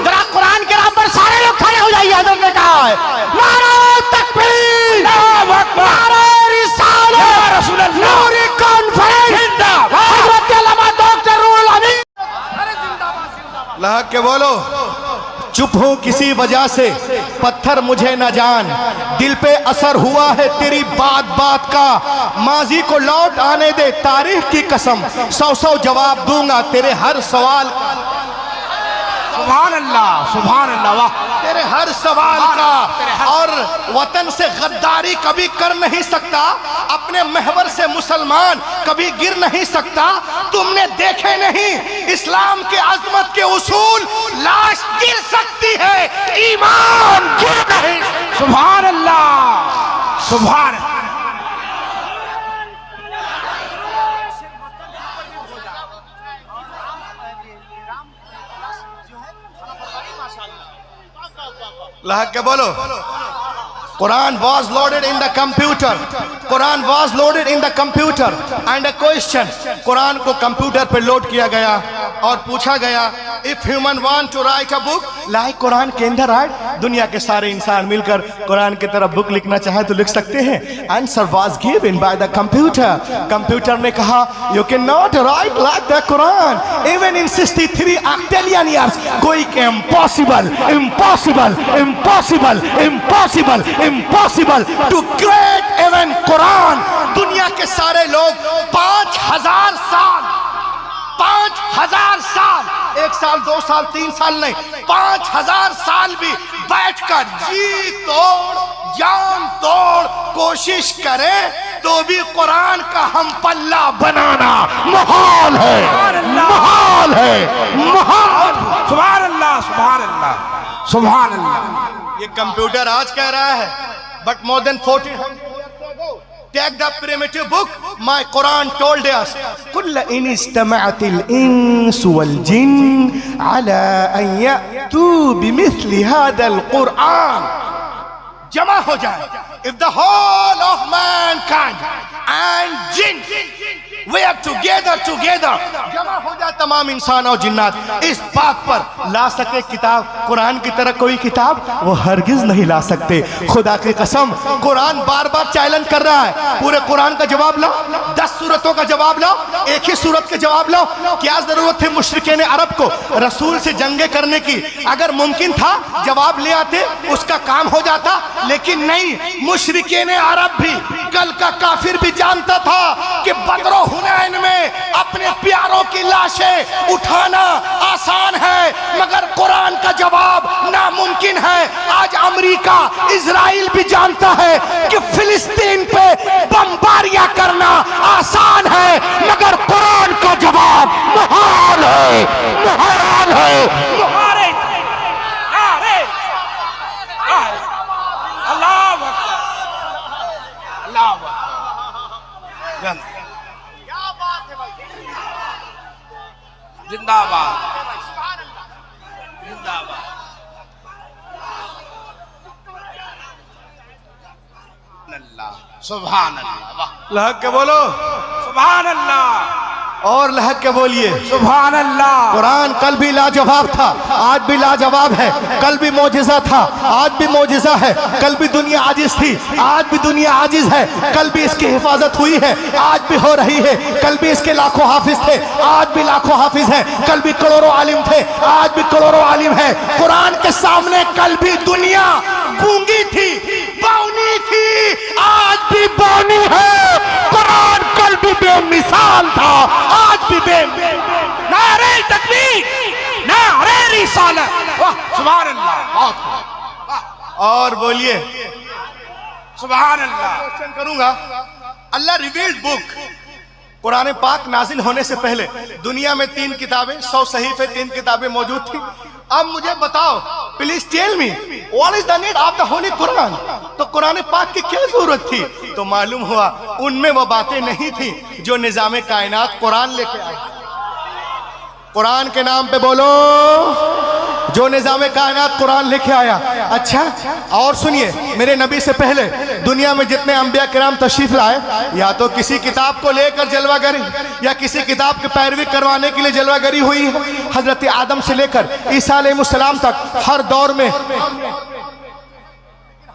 जरा कुरान के नाम पर सारे लोग खड़े हो जाइए। हज़रत ने कहा है नारे तकबीर, नारे रिसालत, या रसूल अल्लाह। नूरी कॉन्फ्रेंस जिंदाबाद, हज़रत अल्लामा डॉक्टर रूहुल अमीन। लहक के बोलो, चुप हो किसी वजह से पत्थर मुझे न जान, दिल पे असर हुआ है तेरी बात बात का, माजी को लौट आने दे तारीख की कसम, 100 जवाब दूंगा तेरे हर सवाल का। सुभान अल्लाह, वाह, तेरे हर सवाल का। और वतन से गद्दारी कभी कर नहीं सकता, अपने महवर से मुसलमान कभी गिर नहीं सकता। तुमने देखे नहीं इस्लाम के अजमत के उसूल, लाश गिर सकती है, ईमान गिर नहीं। सुभान अल्लाह, सुभान। लहक के बोलो। Quran was loaded in the computer. Quran was loaded in the computer and a question. Quran को कंप्यूटर पे लोड किया गया और पूछा गया, if human want to write a book like Quran can they write? दुनिया के सारे इंसान मिलकर कुरान की तरफ बुक लिखना चाहे तो लिख सकते हैं। Answer was given by the computer. Computer ने कहा, you cannot write like the Quran. Even in 63 octillion years, कोई impossible, impossible, impossible, impossible, impossible to create even Quran. दुनिया के सारे लोग 5000 साल, 5000 साल, 1 साल 2 साल 3 साल नहीं, 5000 साल भी बैठकर जी तोड़ जान तोड़ कोशिश करें तो भी कुरान का हम पल्ला बनाना मुहाल है, मुहाल है, मुहाल। सुभान अल्लाह, सुभान अल्लाह, सुभान अल्लाह। ये कंप्यूटर आज कह रहा है, but more than 1400 years ago, take the primitive book, my Quran told us, कुल इन इस्तमअतिल इंस वल जिन अला अन यअतू बिमिस्लि हादल कुरान, जमा हो जाए, if the whole of mankind and jinn were together, जमा हो जाए तमाम इंसान और जिन्नात, इस बात पर ला सके किताब कुरान की तरह कोई किताब, वो हरगिज नहीं ला सकते। खुदा की कसम, कुरान बार बार चैलेंज कर रहा है, पूरे कुरान का जवाब लाओ, 10 सूरतों का जवाब लाओ, एक ही सूरत के जवाब लाओ। क्या जरूरत थी मुशरिकीन अरब को रसूल से जंगे करने की? अगर मुमकिन था जवाब ले आते, उसका काम हो जाता, लेकिन नहीं। मुशरिकीन अरब भी, कल का काफिर भी जानता था कि बदर हुनैन में अपने प्यारों की लाशें उठाना आसान है, मगर कुरान का जवाब नामुमकिन है। आज अमेरिका, इजराइल भी जानता है कि फिलिस्तीन पे बमबारियां करना आसान है, मगर कुरान का जवाब मुहाल है, मुहाल है, मुहाल है। अल्लाह अकबर, अल्लाह अकबर। जिंदाबाद, जिंदाबाद। सुभान अल्लाह, लहक के बोलो सुभान अल्लाह, और लहक के बोलिए सुभान अल्लाह। कुरान कल भी लाजवाब था, आज भी लाजवाब है, कल भी मौजिज़ा था, आज भी मौजिज़ा है, कल भी दुनिया आजिज थी, आज भी दुनिया आजिज है, कल भी इसकी हिफाजत हुई है, आज भी हो रही है, कल भी इसके लाखों हाफिज थे, आज भी लाखों हाफिज हैं, कल भी करोड़ों आलिम थे, आज भी करोड़ों आलिम है। कुरान के सामने कल भी दुनिया गूंगी थी, बौनी थी, आज भी बौनी है। कुरान कल भी बेमिसाल था, आज भी नारे तकबीर, नारे रिसालत, वाह सुभान अल्लाह, बहुत। और बोलिए सुभान अल्लाह। क्वेश्चन करूंगा, अल्लाह रिवील्ड बुक, कुरान पाक नाजिल होने से पहले दुनिया में 3 किताबें, 100 सहीफे, 3 किताबें मौजूद थी। अब मुझे बताओ, please tell me what is the need of the holy Quran? तो कुरान पाक की क्या जरूरत थी? तो मालूम हुआ उनमें वो बातें नहीं थी जो निजाम कायनात कुरान लेके आए। कुरान के नाम पे बोलो, जो निजाम कायनात कुरान लेके आया। अच्छा, और सुनिए, मेरे नबी से पहले दुनिया में जितने अंबिया किराम तशरीफ लाए, या तो किसी किताब को लेकर जलवागरी या किसी किताब की पैरवी करवाने के लिए जलवागरी हुई है। हजरत आदम से लेकर ईसा अलैहिस्सलाम तक हर दौर में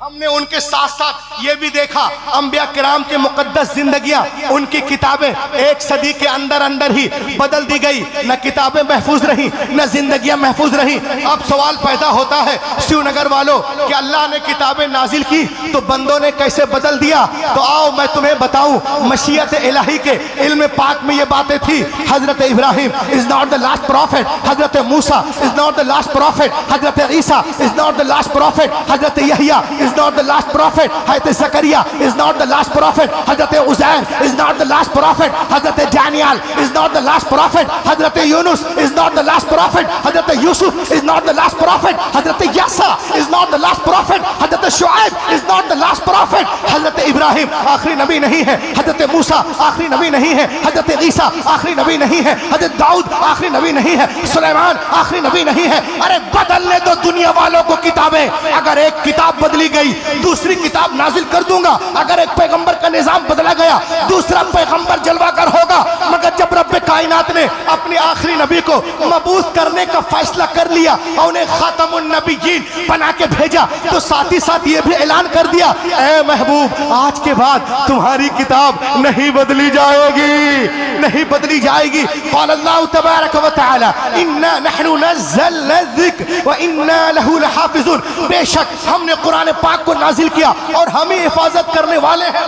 हमने उनके साथ साथ ये भी देखा अंबिया किराम के मुकद्दस जिंदगियां, उनकी किताबें एक सदी के अंदर अंदर ही बदल दी गई। न किताबें महफूज रही, न जिंदगियां महफूज रही। अब सवाल पैदा होता है शिवनगर वालों कि अल्लाह ने किताबें नाजिल की तो बंदों ने कैसे बदल दिया? तो आओ मैं तुम्हें बताऊं, मशीयत इलाही के इल्म पाक में ये बातें थी। हजरत Ibrahim is not the last prophet, हजरत Musa is not the last prophet, हजरत Isa is not the last prophet, हजरत Yahya is not the last prophet, Hazrat Zakaria is not the last prophet, Hazrat Uzair is not the last prophet, Hazrat Daniel is not the last prophet, Hazrat Yunus is not the last prophet, Hazrat Yusuf is not the last prophet, Hazrat Yasa is not the last prophet, Hazrat Shuaib is not the last prophet, Hazrat Ibrahim आखिरी नबी नहीं है, Hazrat Musa आखिरी नबी नहीं है, Hazrat ईसा आखिरी नबी नहीं है, Hazrat Dawood आखिरी नबी नहीं है, सुलेमान आखिरी नबी नहीं है। अरे बदलने दो दुनिया वालों को किताबें। अगर एक किताब बदली गई दूसरी किताब नाजिल कर दूंगा। अगर एक पैगंबर का निजाम बदला गया दूसरा पैगंबर जलवागर होगा। मगर जब रब कायनात ने अपने आखिरी नबी को मबूस करने का फैसला कर लिया और उन्हें खातमुन नबिय्यीन बना के भेजा तो साथ ही साथ ये भी ऐलान कर दिया, ए महबूब आज के बाद तुम्हारी किताब नहीं बदली जाएगी, नहीं बदली जाएगी। क़ाल अल्लाहु तबारक व तआला इन्ना नहनु नज़्ज़लना ज़िक्र व इन्ना लहू लहाफ़िज़ून। बेशक हमने कुरान पाक को नाजिल किया और हम ही हिफाजत करने वाले हैं।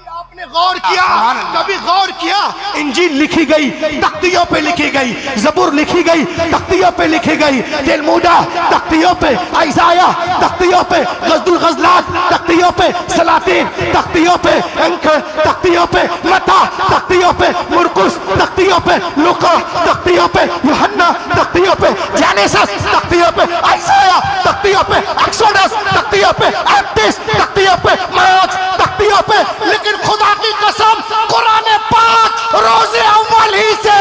आपने गौर किया, कभी गौर किया? इंजील लिखी गई तख्तियों पे लिखी गई, जबूर लिखी गई तख्तियों पे लिखी गई, तेलमुदा तख्तियों पे, इज़ाया तख्तियों पे, गज़दुल गज़लात तख्तियों पे, सलातीन तख्तियों पे, अंक तख्तियों पे, मता तख्तियों पे, मुरकुस तख्तियों पे, लुका तख्तियों पे, यूहन्ना तख्तियों पे, जेनेसिस तख्तियों पे, इज़ाया तख्तियों पे, एक्सोडस तख्तियों पे, एक्टिस तख्तियों पे, मार्क्स तख्तियों पे। लेकिन खुदा की कसम कुरान पाक रोज़े अव्वल ही से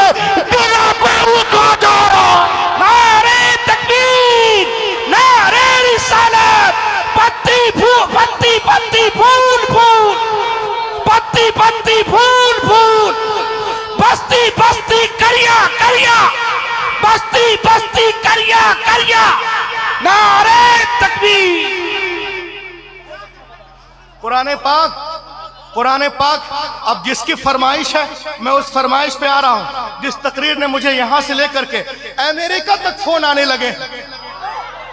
बिना बारी को जा रहा। नारे तकबीर, नारे रिसालत, पत्ती फूल पत्ती पत्ती फूल फूल, पत्ती पत्ती फूल फूल, बस्ती बस्ती करिया करिया, बस्ती बस्ती करिया करिया। नारे तकबीर। कुरान पाक अब जिसकी फरमाइश है मैं उस फरमाइश पे आ रहा हूं। जिस तकरीर ने मुझे यहां से लेकर के अमेरिका तक फोन आने लगे।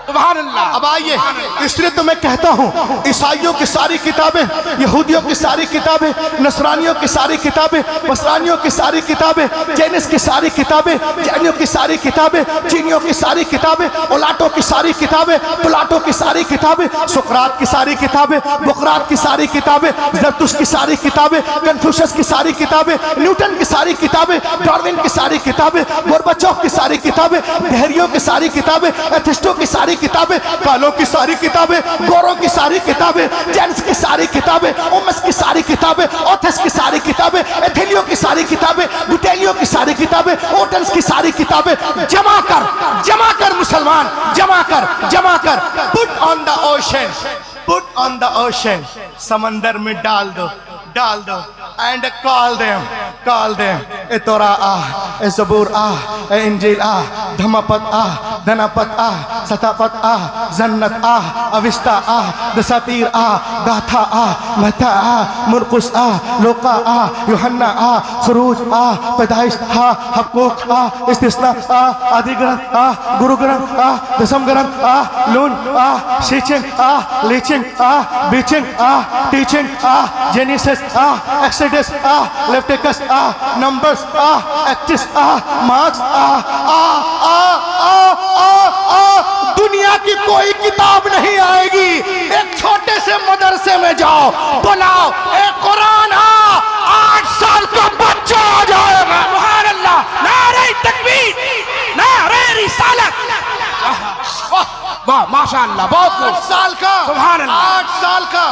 सुभान अल्लाह। अब आइए, इसलिए तो मैं कहता हूँ ईसाइयों की सारी किताबें, यहूदियों की सारी किताबें, नसरानियों की सारी किताबें, मसरानियों की सारी किताबें, जैनिस की सारी किताबें, जैनियों की सारी किताबें, चीनियों की सारी किताबें, ओलाटों की सारी किताबें, प्लाटो की सारी किताबें, सुकरात की सारी किताबें, बुकरात की सारी किताबें, जरतुश की सारी किताबें, कन्फ्यूशस की सारी किताबें, न्यूटन की सारी किताबें, डार्विन की सारी किताबें, गोर्बाचोव की सारी किताबें, डेहरियों की सारी किताबें, एथिस्टों की सारी किताबें, कालों की सारी किताबें, गोरों की सारी किताबें, जेन्स की सारी किताबें, ओमस की सारी किताबें, ओथस की सारी किताबें, एथेलियो की सारी किताबें, बुटेलियो की सारी किताबें, ओटन्स की सारी किताबें जमा कर मुसलमान, जमा कर put on the ocean, put on the ocean, समंदर में डाल दो एंड कॉल देम ए तोरा आ, ए जबूर आ, ए इंजील आ, धमापत आ, धनापत आ, सतापत आ, जन्नत आ, अविस्ता आ, दसातीर आ, गाथा आ, महता आ, मुरकुस आ, लोका आ, यूहन्ना आ, खुरूज आ, पैदाइश आ, हक़ूक़ आ, इस्तिस्ना आ, आदि ग्रंथ आ, गुरु ग्रंथ आ, दसम ग्रंथ आ, लून आ, शीचिंग आ, लीचिंग आ, बीचिंग आ, टीचिंग आ, जेनेसिस आ, एक्सोडस आ, लेविटिकस आ, नंबर्स आ, एक्टिस आ, मार्क्स आ। दुनिया की कोई किताब नहीं आएगी। एक छोटे से मदरसे में जाओ, बुलाओ ए कुरान आ, 8 साल का बच्चा आ जाएगा। सुभान अल्लाह। नारे तकबीर, नारे रिसालत। वाह माशाअल्लाह, बहुत 8 साल का, सुभान अल्लाह, 8 साल का।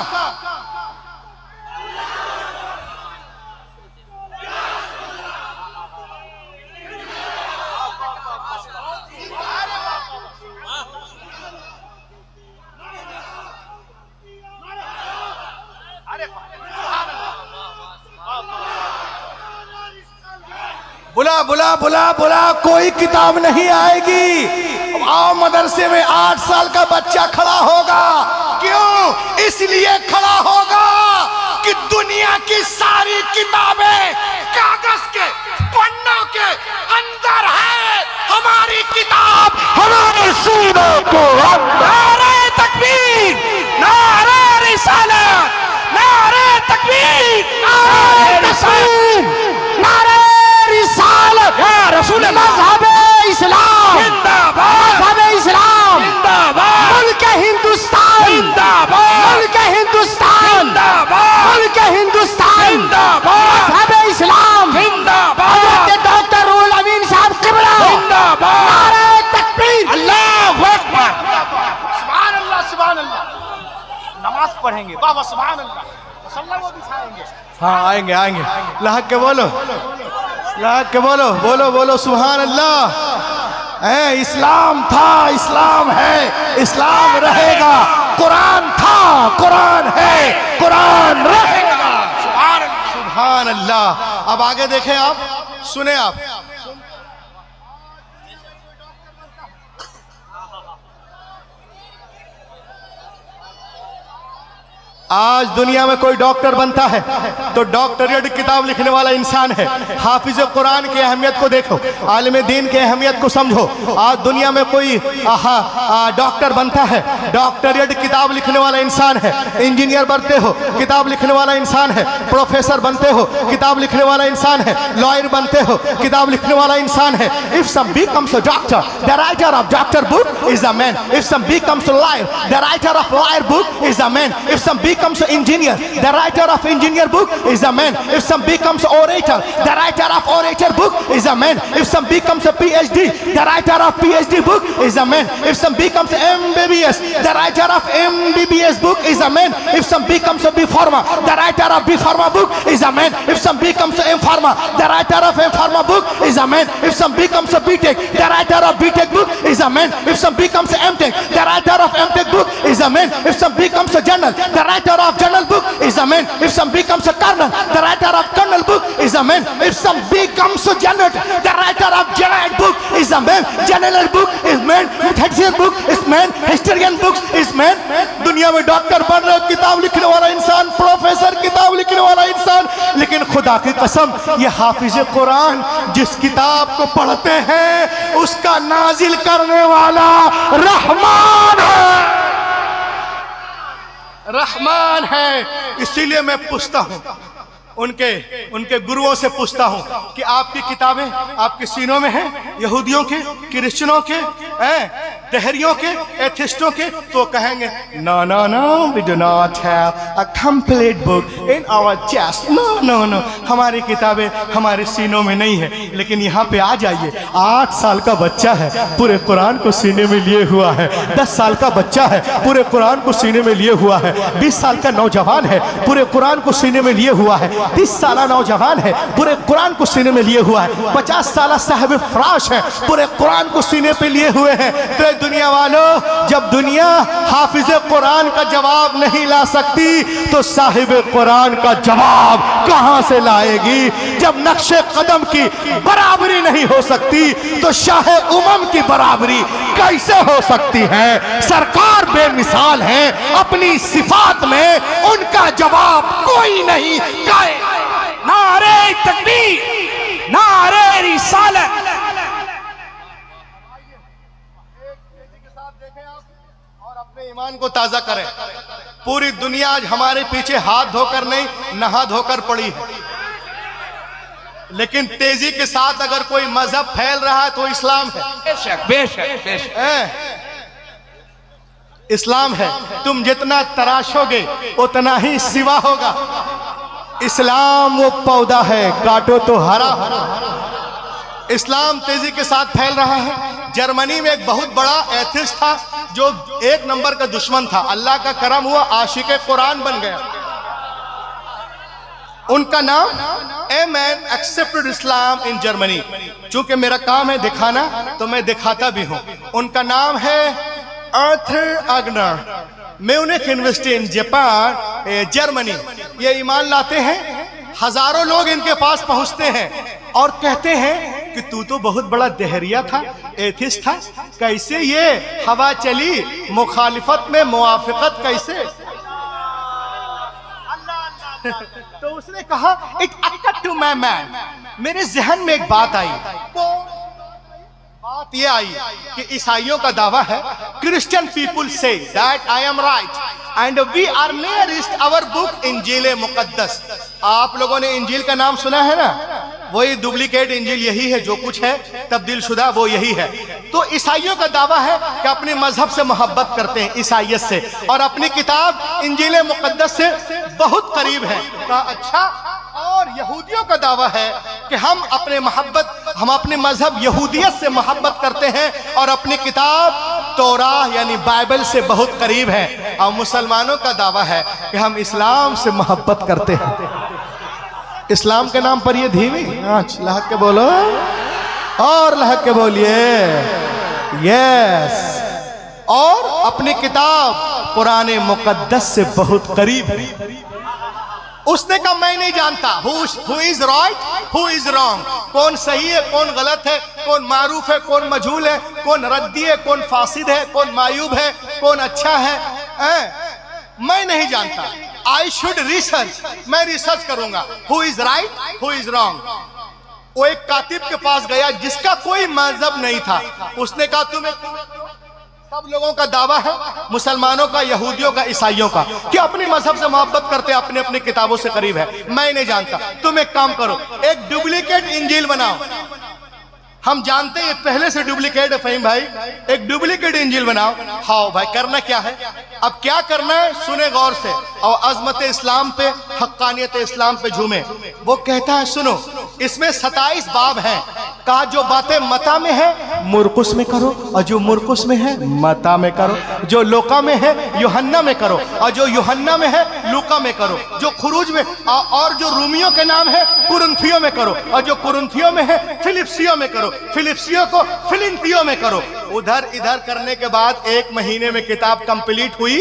बुला कोई किताब नहीं आएगी। आओ मदरसे में 8 साल का बच्चा खड़ा होगा। क्यों? इसलिए खड़ा होगा कि दुनिया की सारी किताबें कागज के पन्नों के अंदर है, हमारी किताब हमारे सीनों को नारे तकबीर, नारे रिसालत, नारे तकबीर, नारे रिसालत, नारे रिसालत या रसूल अल्लाह, मज़हब इस्लाम जिंदाबाद, मज़हब इस्लाम जिंदाबाद, मुल्क हिंदुस्तान जिंदाबाद, मुल्क हिंदुस्तान जिंदाबाद, मुल्क हिंदुस्तान जिंदाबाद, मज़हब इस्लाम जिंदाबाद, हज़रत डॉक्टर रुहुल अमीन साहब क़िबला जिंदाबाद, नारे तकबीर, अल्लाहु अकबर। सुभान अल्लाह, सुभान अल्लाह। नमाज पढ़ेंगे बाबा, सुभान अल्लाह, मुसल्ला वो बिछाएंगे। हाँ आएंगे आएंगे, लहक के बोलो, लहक के बोलो, बोलो बोलो सुभान अल्लाह। इस्लाम था, इस्लाम है, इस्लाम रहेगा। कुरान था, कुरान है, कुरान रहेगा। सुभान अल्लाह। अब आगे देखें आप, सुने आप। आज दुनिया में कोई डॉक्टर बनता है तो डॉक्टरेट किताब लिखने वाला इंसान है। हाफिज कुरान की अहमियत को देखो, आलिम दीन की अहमियत को समझो। आज दुनिया में कोई डॉक्टर बनता है, डॉक्टरेट किताब लिखने वाला इंसान है। इंजीनियर बनते हो, किताब लिखने वाला इंसान है। प्रोफेसर बनते हो, किताब लिखने वाला इंसान है। लॉयर बनते हो, किताब लिखने वाला इंसान है। If some becomes a doctor, the writer of doctor book is a man. If some becomes a lawyer, the writer of lawyer book is a man. If some becomes an engineer, the writer of engineer book is a man. If some becomes orator, the writer of orator book is a man. If some becomes a PhD, the writer of PhD book is a man. If some becomes MBBS, the writer of MBBS book is a man. If some becomes a B Pharma, the writer of B Pharma book is a man. If some becomes a M Pharma, the writer of M Pharma book is a man. If some becomes a B.Tech, the writer of B.Tech book is a man. If some becomes a M.Tech, the writer of M.Tech book is a man. If some becomes a journal, the writer of journal book is a man. If some becomes a colonel, the writer of colonel book is a man. If some becomes a general, the writer of general book is a man. General book is man. Mathematician book is man. Historian book is man. दुनिया में doctor बन रहे, किताब लिखने वाला इंसान, professor, किताब लिखने वाला इंसान, लेकिन खुदा की कसम ये हाफिज कुरान जिस किताब को पढ़ते हैं उसका नाजिल करने वाला रहमान है, रहमान है। इसीलिए मैं पूछता हूं उनके गुरुओं से पूछता हूं कि आपकी किताबें आपके सीनों में हैं, यहूदियों के, क्रिश्चियनों के, दहरियों के, एथिस्टों के? तो कहेंगे no no no, we do not have a complete book in our chest. No no no, हमारी किताबें हमारे सीनों में नहीं है। लेकिन यहाँ पे आ जाइए, 8 साल का बच्चा है, पूरे कुरान को सीने में लिए हुआ है। 10 साल का बच्चा है, पूरे कुरान को सीने में लिए हुआ है। 20 साल का नौजवान है, पूरे कुरान को सीने में लिए हुआ है। 30 साल नौजवान है, पूरे कुरान को सीने में लिए हुआ है। 50 साल साहिब फ्राश है, पूरे कुरान को सीने पे लिए हुए हैं। तो दुनिया वालों, जब दुनिया हाफिज कुरान का जवाब नहीं ला सकती तो साहिब कुरान का जवाब कहां से लाएगी? जब नक्शे कदम की बराबरी नहीं हो सकती तो शाह उमम की बराबरी कैसे हो सकती है? सरकार बेमिसाल है अपनी सिफात में, उनका जवाब कोई नहीं। नारे तकबीर, नारे रिसालत। और अपने ईमान को ताजा करें। पूरी दुनिया आज हमारे पीछे हाथ धोकर नहीं, नहा धोकर पड़ी है। लेकिन तेजी के साथ अगर कोई मजहब फैल रहा है तो इस्लाम है। बेशक बेशक बेशक इस्लाम है। तुम जितना तराशोगे उतना ही सिवा होगा। इस्लाम वो पौधा है, काटो तो हरा। इस्लाम तेजी के साथ फैल रहा है। जर्मनी में एक बहुत बड़ा एथिस्ट था जो 1 नंबर का दुश्मन था। अल्लाह का करम हुआ, आशिक़े कुरान बन गया। उनका नाम a man accepted Islam in Germany. चूंकि मेरा काम है दिखाना तो मैं दिखाता भी हूं। उनका नाम है Arthur Agner. Munich university in Japan, Germany. ये ईमान लाते हैं, हजारों लोग इनके पास पहुंचते हैं और कहते हैं कि तू तो बहुत बड़ा दहरिया था, एथिस्ट था, कैसे ये हवा चली मुखालिफत में मुआफिकत कैसे? तो उसने कहा it occurred to my man, मेरे जहन में एक बात आई। बात ये आई कि ईसाइयों का दावा है, Christian people say that I am right and we are nearest our book इंजील मुकद्दस। आप लोगों ने इंजील का नाम सुना है ना, वही डुप्लीकेट इंजील यही है, जो कुछ है तब्दील शुदा वो यही है। तो ईसाइयों का दावा है कि अपने मजहब से मोहब्बत करते हैं, ईसाइयत से, और अपनी किताब इंजील मुकद्दस से बहुत करीब है। कहा अच्छा, और यहूदियों का दावा है कि हम अपने मजहब यहूदियत से मोहब्बत करते हैं और अपनी किताब तौराह यानी बाइबल से बहुत करीब है। और मुसलमानों का दावा है कि हम इस्लाम से मोहब्बत करते हैं। इस्लाम के नाम पर ये धीमी लहक के बोलो और लहक के बोलिए यस, और अपनी किताब कुरान मुकद्दस से बहुत करीब है। उसने कहा मैं नहीं जानता who is right who is wrong, कौन सही है कौन गलत है, कौन मारूफ है कौन मजहूल है, कौन रद्दी है कौन फासिद है, कौन मायूब है कौन अच्छा है, मैं नहीं जानता। आई शुड रिसर्च, मैं रिसर्च करूंगा who is right who is wrong. वो एक कातिब के पास गया जिसका कोई मजहब नहीं था। उसने कहा तुम्हें, सब लोगों का दावा है, मुसलमानों का, यहूदियों का, ईसाइयों का, कि अपने मजहब से मोहब्बत करते हैं, अपने अपने किताबों से करीब है। मैं नहीं जानता, तुम एक काम करो, एक डुप्लीकेट इंजील बनाओ। हम जानते हैं पहले से डुप्लीकेट है फहीम भाई, एक डुप्लीकेट इंजील बनाओ। हाँ भाई, करना क्या है? अब क्या करना है सुने गौर से, और अजमत इस्लाम पे, हक्कानियत इस्लाम पे झूमे। वो कहता है सुनो, इसमें 27 बाब हैं। कहा जो बातें मता में है मुरकुस में करो, और जो मुरकुस में है मता में करो, जो लोका में है यूहन्ना में करो, और जो यूहन्ना में है लूका में करो, जो खुरूज में, और जो रूमियों के नाम है कुरिन्थियों में करो, और जो कुरिन्थियों में है फिलिप्सियों में करो, फिलिप्सियों को फिलिन्तियों में करो। उधर इधर करने के बाद 1 महीने में किताब कंप्लीट हुई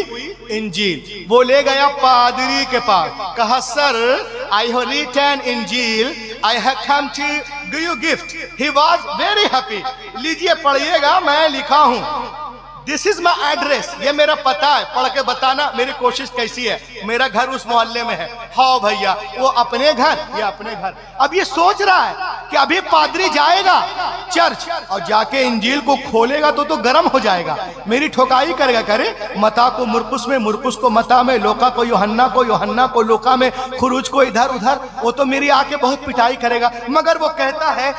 इंजील। वो ले गया पादरी के पास, कहा सर आई हैव रिटन इंजील, I have come to give you gift. He was very happy. लीजिए पढ़िएगा, मैं लिखा हूं, दिस इज माई एड्रेस, ये मेरा पता है, पढ़ के बताना मेरी कोशिश कैसी है। मेरा घर उस मोहल्ले में है। हाँ भैया, वो अपने घर, ये अपने घर। अब ये सोच रहा है कि अभी पादरी जाएगा चर्च और जाके इंजील को खोलेगा तो गर्म हो जाएगा, मेरी ठोकाई करेगा। करे मता को मुरकुस में, मुरकुस को मता में, लोका को यूहन्ना को, यूहन्ना को लोका में, खुरूज को इधर उधर, वो तो मेरी आके बहुत पिटाई करेगा। मगर वो कहता है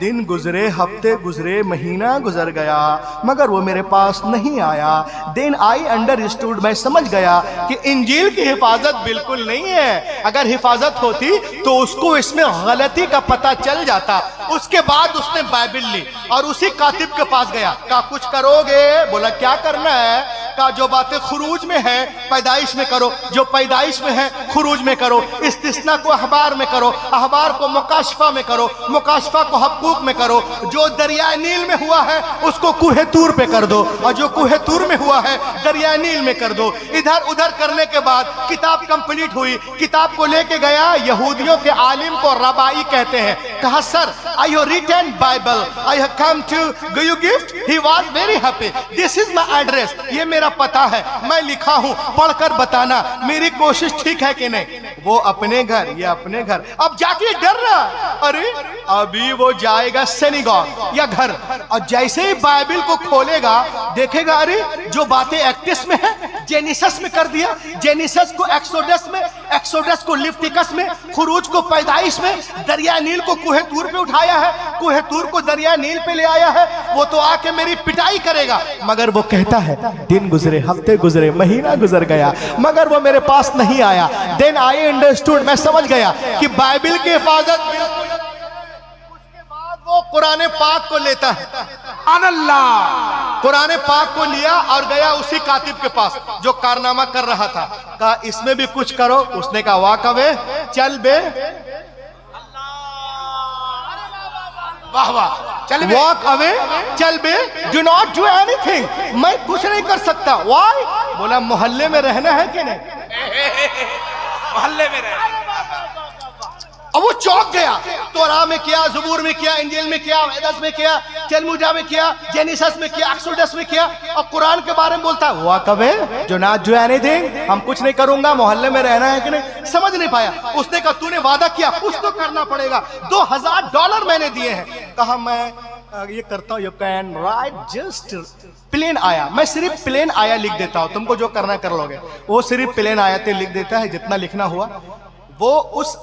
दिन गुजरे, हफ्ते गुजरे, महीना गुजर गया, मगर वो मेरे पास नहीं आया। देन आई अंडरस्टूड, मैं समझ गया कि इंजील की हिफाजत बिल्कुल नहीं है। अगर हिफाजत होती तो उसको इसमें गलती का पता चल जाता। उसके बाद उसने बाइबल ली और उसी कातिब के पास गया। कहा कुछ करोगे? बोला क्या करना है? कहा जो बातें खुरूज में है पैदाइश में करो, जो पैदाइश में है खुरूज में करो, इस्तिस्ना को अहबार में करो, अहबार को मुकाशफा में करो, मुकाशफा को हक़ूक़ में करो, जो दरिया नील में हुआ है उसको कुहे तूर पे कर दो, और जो कुहे तूर में हुआ है दरिया नील में कर दो। इधर उधर करने के बाद किताब कंप्लीट हुई। किताब को लेके गया, यहूदियों के आलिम को रबाई कहते हैं। कहा sir I have written Bible, I have come to give you gift. He was very happy, this is my address, ये मेरा पता है, मैं लिखा हूं, पढ़कर बताना मेरी कोशिश ठीक है कि नहीं। वो अपने घर, ये अपने घर। अब जाके डर रहा, अरे अभी वो जाएगा सिनेगॉग या घर, और जैसे ही बाइबल को खोलेगा देखेगा अरे जो बातें एक्टिस में है जेनिसस में कर दिया, जेनिसस को एक्सोडस में, एक्सोडस को लिविटिकस में, खुरूज को पैदाइश में, दरिया नील को कुहे तूर पे उठाया है, कुहे तूर को दरिया नील पे ले आया है। वो तो आके मेरी पिटाई करेगा। मगर वो कहता है दिन गुजरे, हफ्ते गुजरे, महीना गुजर गया, मगर वो मेरे पास नहीं आया। देन आई अंडरस्टूड, मैं समझ गया कि बाइबल की हिफाजत। उसके बाद वो कुरान पाक को लेता है, अल्लाह कुरान पाक को लिया और गया उसी कातिब के पास जो कारनामा कर रहा था। कहा इसमें भी कुछ करो। उसने कहा वाक अवे, चल बे, वाह वाह, चल बे, वॉक अवे, चल बे, डू नॉट डू एनीथिंग, मैं कुछ नहीं कर सकता। व्हाई? बोला मोहल्ले में रहना है कि नहीं, मोहल्ले में रहना। अब वो चौंक गया। तोरा में किया, ज़बूर में किया, इंजील में किया, वेदस में किया, तलमुद में किया, जेनेसिस में किया, एक्सोडस में किया, और कुरान के बारे में बोलता है हुआ कब है जो नॉट डू एनीथिंग, हम कुछ नहीं करूंगा, मोहल्ले में रहना है कि नहीं। समझ नहीं पाया। उसने कहा तूने वादा किया, कुछ तो करना पड़ेगा। $2000 मैंने दिए हैं। कहा मैं ये करता हूँ, you can write just plain आया, मैं सिर्फ प्लेन आया लिख देता हूँ, तुमको जो करना कर लोगे। वो सिर्फ प्लेन आयतें लिख देता है, जितना लिखना हुआ। वो उस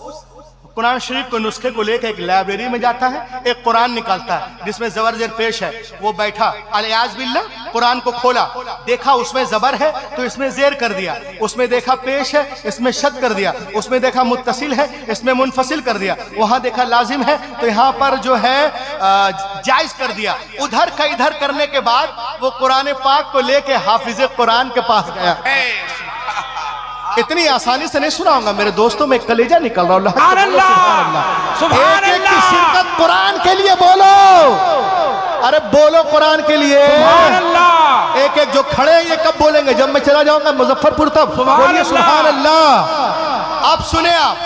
कुरान शरीफ को नुस्खे को लेकर एक लाइब्रेरी में जाता है, एक कुरान निकालता है जिसमें जबर जेर पेश है। वो बैठा अलियाज बिल्ला, कुरान को खोला, देखा उसमें जबर है तो इसमें जेर कर दिया, उसमें देखा पेश है इसमें शद कर दिया, उसमें देखा मुत्तसिल है इसमें मुनफसिल कर दिया, वहां देखा लाजिम है तो यहाँ पर जो है जायज कर दिया। उधर का इधर करने के बाद वो कुरान पाक को लेके हाफिज कुरान के पास गया। इतनी आसानी से नहीं सुनाऊंगा मेरे दोस्तों, में कलेजा निकल रहा हूं। एक की शिरकत कुरान के लिए बोलो, अरे बोलो कुरान के लिए। एक एक जो खड़े हैं ये कब बोलेंगे? जब मैं चला जाऊंगा मुजफ्फरपुर तब बोलिए सुभान अल्लाह। आप सुने, आप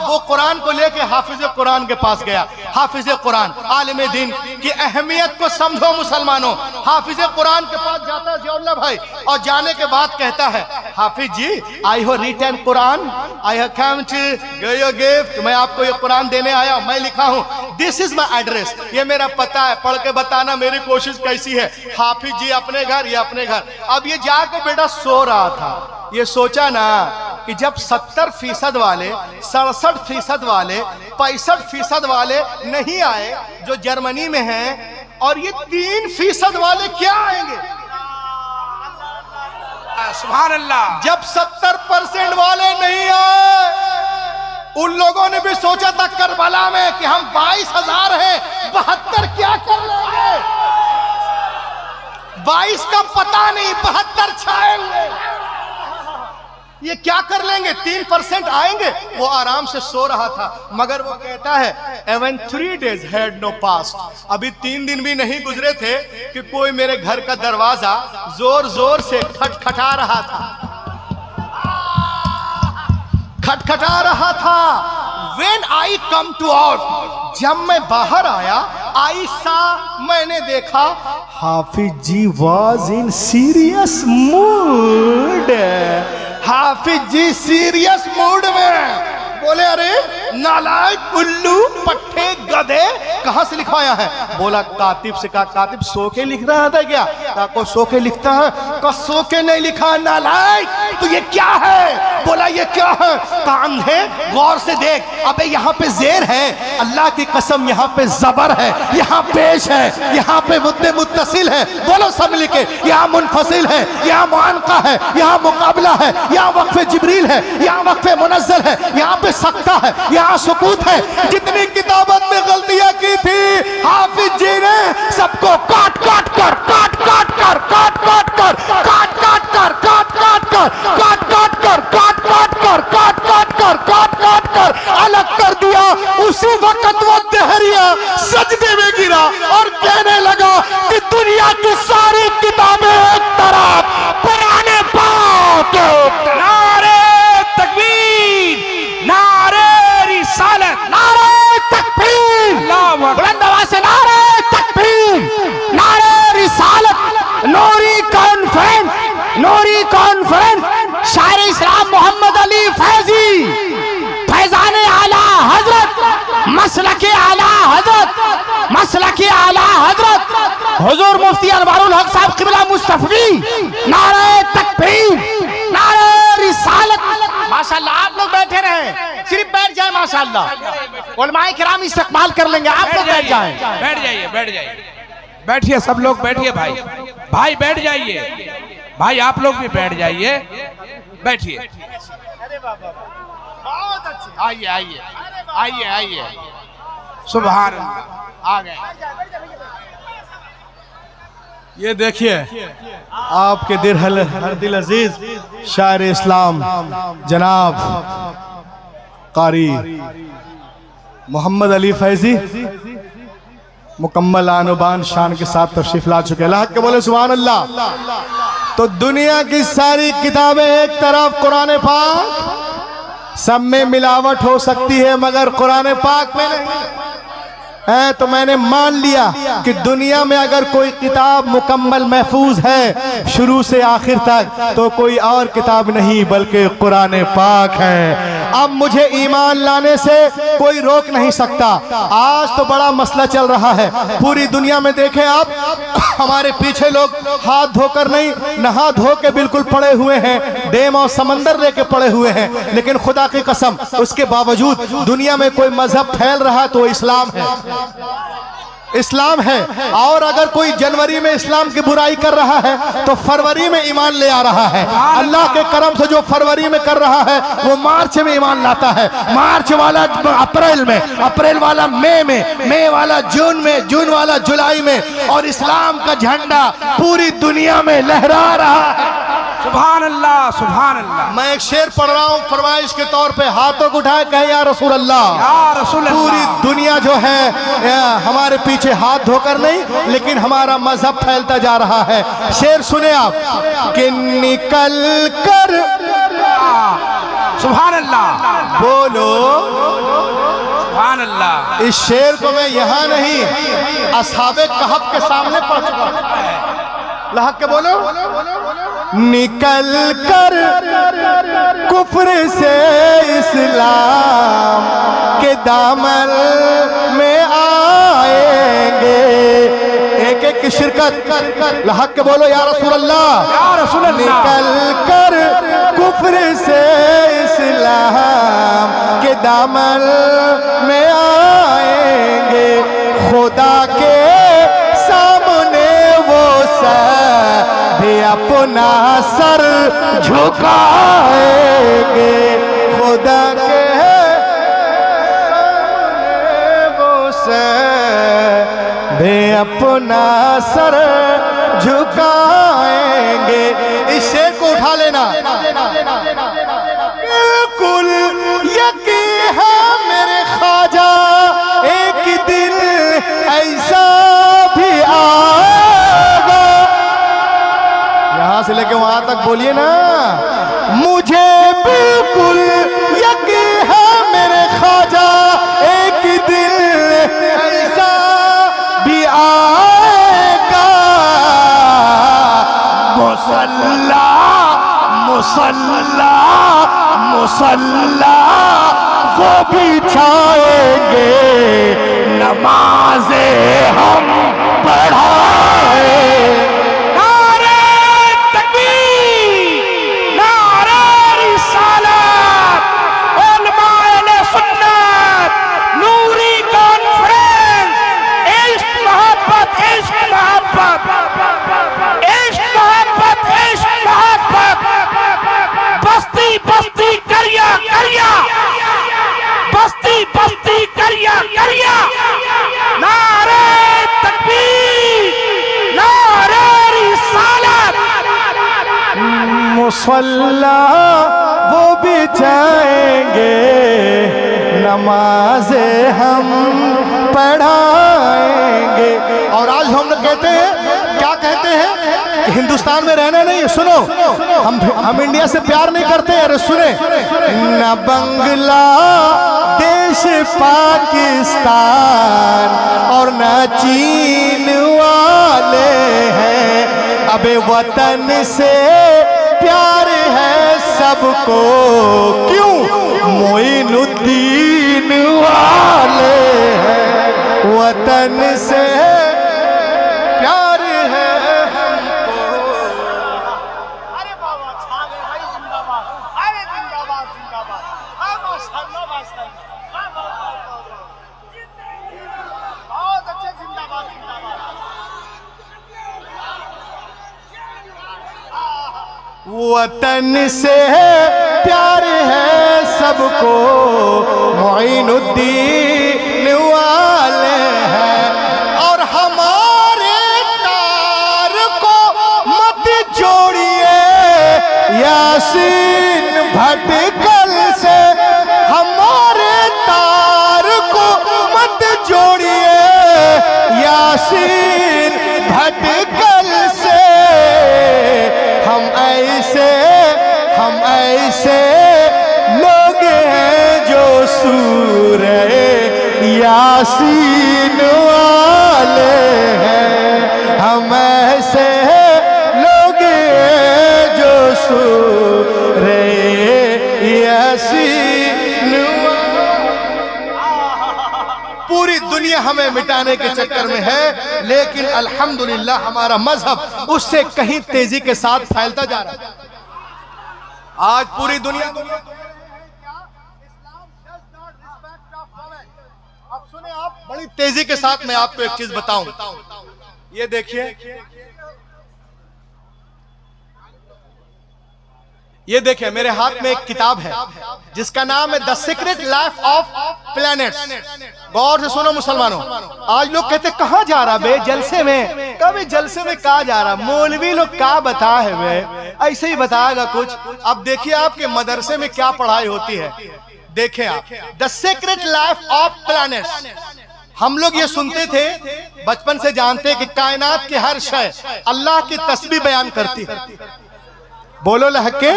वो कुरान को लेके हाफिज कुरान के पास गया। हाफिज कुरान आलिम दीन की अहमियत को समझो मुसलमानों। हाफिज कुरान के पास जाता है जियाउल्लाह भाई, और जाने के बाद कहता है हाफिज ji I have written Quran, I have come to give you gift, मैं आपको ये कुरान देने आया, मैं लिखा हूँ, दिस इज माई एड्रेस, ये मेरा पता है, पढ़ के बताना मेरी कोशिश कैसी है। हाफिज जी अपने घर, ये अपने घर। अब ये जाके बेटा सो रहा था, ये सोचा ना कि जब 70% वाले, 67% वाले, 65% वाले नहीं आए जो जर्मनी में हैं, और ये 3% वाले क्या आएंगे? सुभान अल्लाह। जब 70% वाले नहीं आए, उन लोगों ने भी सोचा था करबला में कि हम 22,000 हैं, 72 क्या कर लेंगे? 22 का पता नहीं, 72 छाए हुए, ये क्या कर लेंगे? 3% आएंगे। वो आराम से सो रहा था, मगर वो कहता है even 3 days had no passed, अभी 3 दिन भी नहीं गुजरे थे कि कोई मेरे घर का दरवाजा जोर जोर से खटखटा रहा था, खटखटा रहा था। When I come to out, जब मैं बाहर आया, आई सा, मैंने देखा Hafiz ji was in serious mood। Hafiz ji serious mood में बोले अरे नालायक, उल्लू, पट्टे, गधे, कहां से लिखवाया है? बोला कातिब से। कहा कातिब सो के लिख रहा था क्या? कहा को सो के लिखता है? कहा सो के नहीं लिखा नालायक, तो ये क्या है? बोला ये क्या है? कहा अंधे गौर से देख, अबे यहाँ पे जेर है, अल्लाह की कसम यहाँ पे जबर है, यहाँ पेश है, यहाँ पे मुद्दे मुत्तसिल है, बोलो सब लिखे, यहाँ मुनफसिल है, यहाँ मुआनका है, यहाँ मुकाबला है, यहाँ वक्फे जिब्रील है, यहाँ वक्फे मुनज़्ज़ल है, यहाँ पे सकता है, यहाँ सुकूत है। जितनी किताबत में गलतियां की थी हाफिज जी ने सबको काट काट कर, काट काट कर, काट काट कर, काट काट कर, काट काट कर, काट काट कर, काट काट कर, काट काट कर, काट काट कर अलग कर दिया। उसी वक्त वो दहरिया सजदे में गिरा और कहने लगा कि दुनिया की सारी किताबें एक तरफ, पुराने पाक नारे तकबीर, नारे रिसालत, नारे तकबीर, बुलंद आवाज से नारे तकबीर, नारे रिसालत। नूरी कॉन्फ्रेंस, नूरी कॉन्फ्रेंस, शायर इस्लाम मोहम्मद अली फैजी, फैजान आला हजरत, मसलके आला हजरत, मसलके आला हजरत हुजूर मुफ्ती अनवारुल हक साहब क़िबला मुस्तफ़वी, नारे तकबीर, नारे रिसालत। माशाल्लाह आप लोग बैठे रहे, सिर्फ बैठ जाए, माशाल्लाह उलमाए किराम इस्तकबाल कर लेंगे, आप लोग बैठ जाएं। बैठ जाइए, बैठ जाइए, बैठिए सब लोग, बैठिए भाई, भाई बैठ जाइए, भाई आप लोग भी बैठ जाइए, बैठिए। बहुत अच्छे, आइए आइए आइए आइए, सुभान अल्लाह, आ गए। ये देखिए आपके दिल अजीज शायर इस्लाम जनाब कारी मोहम्मद अली फैजी मुकम्मल आनुबान शान के साथ तशरीफ ला चुके। अल्लाह के बोले सुभान अल्लाह। तो दुनिया की सारी किताबें एक तरफ, कुरान पाक सब में मिलावट हो सकती है मगर कुरान पाक में नहीं। तो मैंने मान लिया कि दुनिया में अगर कोई किताब मुकम्मल महफूज है शुरू से आखिर तक तो कोई और किताब नहीं बल्कि कुरान पाक है। अब मुझे ईमान लाने से कोई रोक नहीं सकता। आज तो बड़ा मसला चल रहा है पूरी दुनिया में। देखें आप, हमारे पीछे लोग हाथ धोकर नहीं, नहा धो के बिल्कुल पड़े हुए हैं, डेम और समंदर लेके पड़े हुए हैं, लेकिन खुदा की कसम उसके बावजूद दुनिया में कोई मजहब फैल रहा है तो इस्लाम है, इस्लाम है। और अगर कोई जनवरी में इस्लाम की बुराई कर रहा है तो फरवरी में ईमान ले आ रहा है। अल्लाह के करम से जो फरवरी में कर रहा है वो मार्च में ईमान लाता है, मार्च वाला अप्रैल में, अप्रैल वाला मई में, मई वाला जून में, जून वाला जुलाई में, और इस्लाम का झंडा पूरी दुनिया में लहरा रहा है। सुभान अल्लाह, सुभान अल्लाह। मैं एक शेर पढ़ रहा हूँ फरमाइश के तौर पे, हाथों को उठाए कहे या रसूल अल्लाह। या रसूल अल्लाह। पूरी दुनिया जो है हमारे पीछे हाथ धोकर नहीं लेकिन हमारा मजहब फैलता जा रहा है। शेर सुने आप कि निकल कर, सुभान अल्लाह, बोलो सुभान अल्लाह। इस शेर को मैं यहाँ नहीं असहाबे कहफ के सामने पढ़ चुका हूं। लहक के बोलो, निकल कर कुफ्र से इस्लाम के दामन में आएंगे। एक एक की शिरकत, लहक के बोलो या रसूल अल्लाह, या रसूल अल्लाह। निकल कर कुफ्र से इस्लाम के दामन में आएंगे। खुदा के सामने वो भी अपना सर झुकाएंगे। खुदा के सामने वो भी अपना सर झुकाएंगे। इस शेर को उठा लेना। बिल्कुल यकीन है मेरे ख्वाजा एक दिन ऐसा भी आएगा। यहां से लेके वहां तक बोलिए ना। मुझे बिल्कुल यकीन है मेरे ख्वाजा एक दिन ऐसा भी आएगा। मुसल्ला मुसल्ला मुसल्ला वो बिछाएंगे, नमाज़े हम पढ़ाएंगे। नारे तकबीर, नारे रिसालत, उलमाए सुन्नत, नूरी कॉन्फ्रेंस, इश्क मोहब्बत, इश्क मोहब्बत, इश्क मोहब्बत, इश्क मोहब्बत। बस्ती बस्ती करिया करिया, बस्ती बस्ती करिया करिया। नारे तकबीर, नारे रिसालत। मुसल्ला वो बिछाएंगे, नमाज़े हम पढ़ाएंगे। और आज हम लोग कहते हैं, क्या कहते हैं कि हिंदुस्तान में रहना नहीं। सुनो, हम इंडिया से प्यार नहीं करते। अरे सुने, न बांग्लादेश पाकिस्तान और न चीन वाले हैं, अबे वतन से प्यार है सबको, क्यों मोइनुद्दीन वाले हैं। वतन से प्यार है हमको। अरे बाबा छा गए भाई, जिंदाबाद। अरे जिंदाबाद जिंदाबाद। माशाअल्लाह माशाअल्लाह, बहुत अच्छे, जिंदाबाद जिंदाबाद। वतन से प्यार है सबको, मोइनुद्दीन वाले हैं। और हमारे तार को मत जोड़िए यासीन भटकल से, हमारे तार को मत जोड़िए यासीन भटकल से। हम ऐसे लोग यासीन वाले हैं हम ऐसे लोग जो सूरे यासीन पूरी दुनिया हमें मिटाने के चक्कर में है, लेकिन अल्हम्दुलिल्लाह हमारा मजहब उससे कहीं तेजी के साथ फैलता जा रहा है। आज पूरी दुनिया अब सुने आप, बड़ी तेजी के साथ मैं आपको एक चीज बताऊं। ये देखिए, ये देखिए मेरे हाथ में एक किताब है जिसका नाम है the secret life of planets. गौर से सुनो मुसलमानों, आज लोग कहते कहां जा रहा बे जलसे में, कभी जलसे में कहा जा रहा, मौलवी लोग क्या बता है बे, ऐसे ही बताएगा कुछ। अब देखिए आपके मदरसे में क्या पढ़ाई होती है, देखें आप, the secret life of planets. हम लोग ये सुनते थे बचपन से, जानते कि कायनात की हर शय अल्लाह की तस्बीह बयान करती है। बोलो लहके,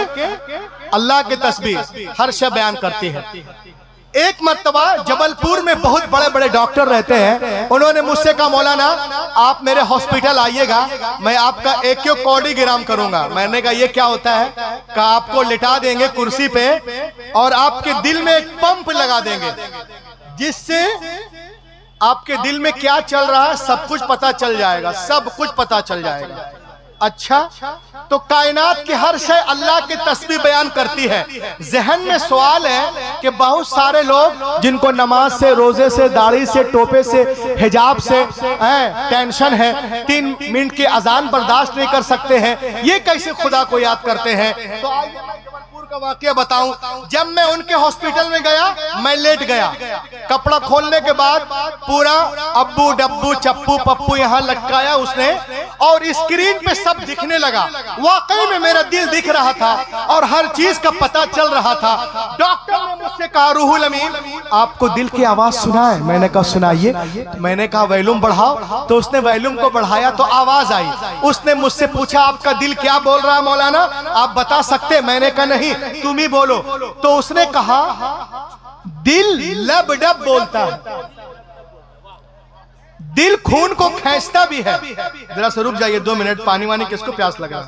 अल्लाह की तस्बीह हर शय बयान करती है। एक मर्तबा जबलपुर में बहुत बड़े बड़े डॉक्टर रहते हैं, उन्होंने मुझसे कहा मौलाना आप मेरे हॉस्पिटल आइएगा, मैं आपका एक्योकार्डियोग्राम करूंगा। मैंने कहा ये क्या होता है? कहा आपको लिटा देंगे कुर्सी पे और आपके दिल में एक पंप लगा देंगे जिससे आपके दिल में क्या चल रहा है सब कुछ पता चल जाएगा, सब कुछ पता चल जाएगा। अच्छा, तो कायनात की हर शय अल्लाह की तस्बीह बयान करती है। जहन में सवाल है कि बहुत सारे लोग जिनको नमाज से, रोजे से, दाढ़ी से, टोपे से, हिजाब से टेंशन है, 3 मिनट की अजान बर्दाश्त नहीं कर सकते हैं, ये कैसे खुदा को याद करते हैं? तो आइए मैं जबलपुर का वाकया बताऊं। जब मैं उनके हॉस्पिटल में गया, मैं लेट गया, कपड़ा खोलने के बाद पूरा अब्बू डब्बू चप्पू पप्पू यहाँ लटकाया उसने, और स्क्रीन पे सब दिखने लगा। वाकई में मेरा दिल दिख रहा था और हर चीज का पता चल रहा था। डॉक्टर ने मुझसे कहा रूहुल अमीन आपको दिल की आवाज सुना है? मैंने कहा सुनाइए। मैंने कहा वॉल्यूम बढ़ाओ, तो उसने वॉल्यूम को बढ़ाया तो आवाज आई। उसने मुझसे पूछा आपका दिल क्या बोल रहा है मौलाना, आप बता सकते? मैंने कहा नहीं, तुम ही बोलो। तो उसने कहा दिल लब डब बोलता है, दिल खून को खींचता भी है। जरा से रुक जाइए 2 मिनट, पानी वानी किसको प्यास लगा,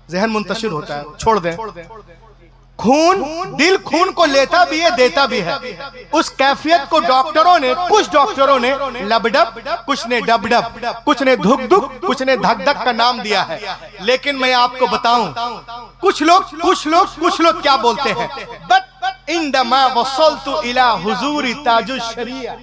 जहन मुंतशिर होता है, छोड़ दें। खून, दिल खून को लेता भी है देता भी है। उस कैफियत को डॉक्टरों ने, कुछ डॉक्टरों ने लबडब, कुछ ने डबडब, कुछ ने धुक धुक, कुछ ने धक धक का नाम दिया है। लेकिन मैं आपको बताऊं, कुछ लोग क्या बोलते हैं, बट इंदमा वसलतु इला हुजूरी ताजुश शरिया,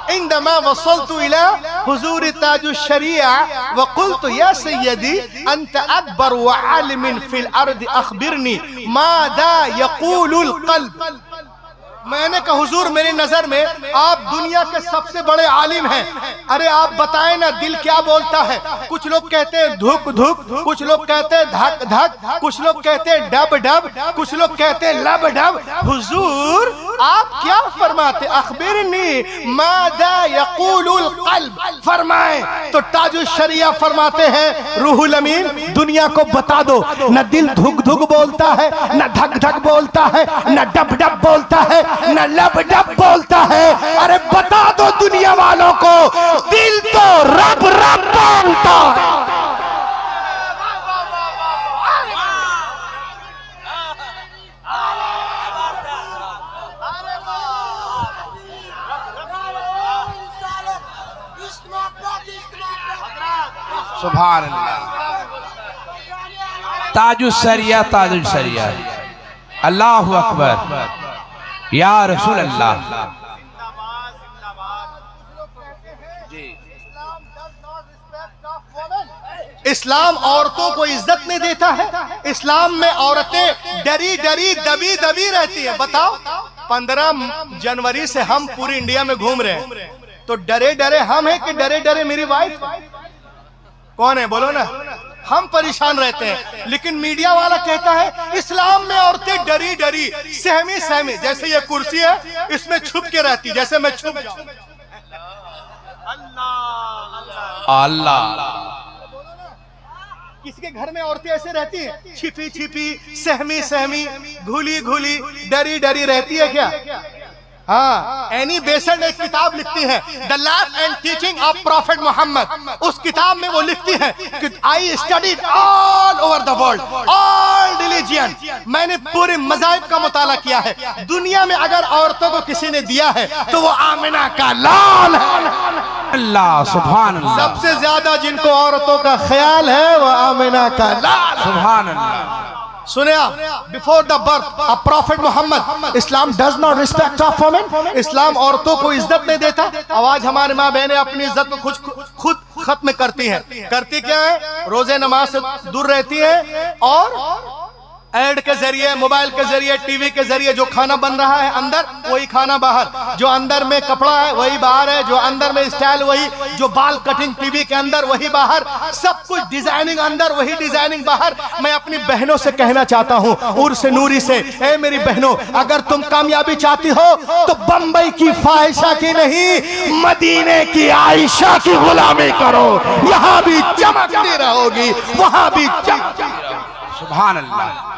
इंदमा वसलतु इला हुजूरी ताजुश शरिया वकुल्तु या सय्यदी अंत अकबर व आलिमिन फिल अर्द अखबिरनी मादा यकूलुल क़ल्ब। मैंने कहा हुजूर मेरी नजर में आप दुनिया के सबसे बड़े आलिम हैं, अरे आप बताएं ना दिल क्या बोलता है? कुछ लोग कहते हैं धुक धुक, कुछ लोग कहते हैं धक धक, कुछ लोग कहते हैं डब डब, कुछ लोग कहते हैं लब डब। हुजूर आप क्या फरमाते? अखबिरनी मादा यकूलुल क़ल्ब, फरमाएं। तो ताजुश शरिया फरमाते हैं रूहुल अमीन दुनिया को बता दो, न दिल धुक धुक बोलता है, न धक धक बोलता है, न डब डब बोलता है, न लब डब बोलता है। अरे बता दो दुनिया वालों को, दिल तो रब रब बोलता है। सुभान अल्लाह। ताजुश शरिया, ताजुश शरिया, अल्लाहु अकबर, या रसूल अल्लाह। इस्लाम औरतों को इज्जत नहीं देता है। इस्लाम में औरतें डरी डरी दबी दबी रहती है। बताओ 15 जनवरी से हम पूरी इंडिया में घूम रहे हैं, तो डरे डरे हम हैं कि डरे डरे मेरी वाइफ? कौन है बोलो ना? हम परेशान रहते हैं। लेकिन मीडिया वाला कहता है इस्लाम में औरतें डरी डरी सहमी सहमी, जैसे ये कुर्सी है इसमें छुप के रहती, जैसे मैं छुप जाऊं। अल्लाह, किसी के घर में औरतें ऐसे रहती हैं, छिपी छिपी, सहमी सहमी, घुली घुली, डरी डरी रहती है क्या? हाँ, एनी बेसेंट एक किताब लिखती है the life and teaching of prophet Muhammad. उस किताब में वो लिखती है कि I studied all over the world all religion. मैंने पूरे मज़ाहिब का मुताला किया है। दुनिया में अगर औरतों को किसी ने दिया है तो वो आमिना का लाल है। अल्लाह सुभान अल्लाह। सबसे ज्यादा जिनको औरतों का ख्याल है वो आमिना का लाल। सुभान अल्लाह। सुने आप, before the birth of prophet Mohammed Islam does not respect of women. इस्लाम औरतों को इज्जत नहीं देता। आवाज हमारे माँ बहनें अपनी इज्जत को खुद खत्म करती हैं। करती क्या है? रोजे नमाज से दूर रहती है और ऐड के जरिए, मोबाइल के जरिए, टीवी के जरिए जो खाना बन रहा है अंदर वही खाना बाहर, जो अंदर में कपड़ा है वही बाहर है, जो अंदर में स्टाइल वही, जो बाल कटिंग टीवी के अंदर वही बाहर, सब कुछ डिजाइनिंग अंदर वही डिजाइनिंग बाहर। मैं अपनी बहनों से कहना चाहता हूँ, उर से नूरी से, ए मेरी बहनों, अगर तुम कामयाबी चाहती हो तो बंबई की फाहिशा की नहीं, मदीने की आयशा की गुलामी करो। यहाँ भी चमकती रहोगी, वहां भी चमकती रहोगी। सुभान अल्लाह।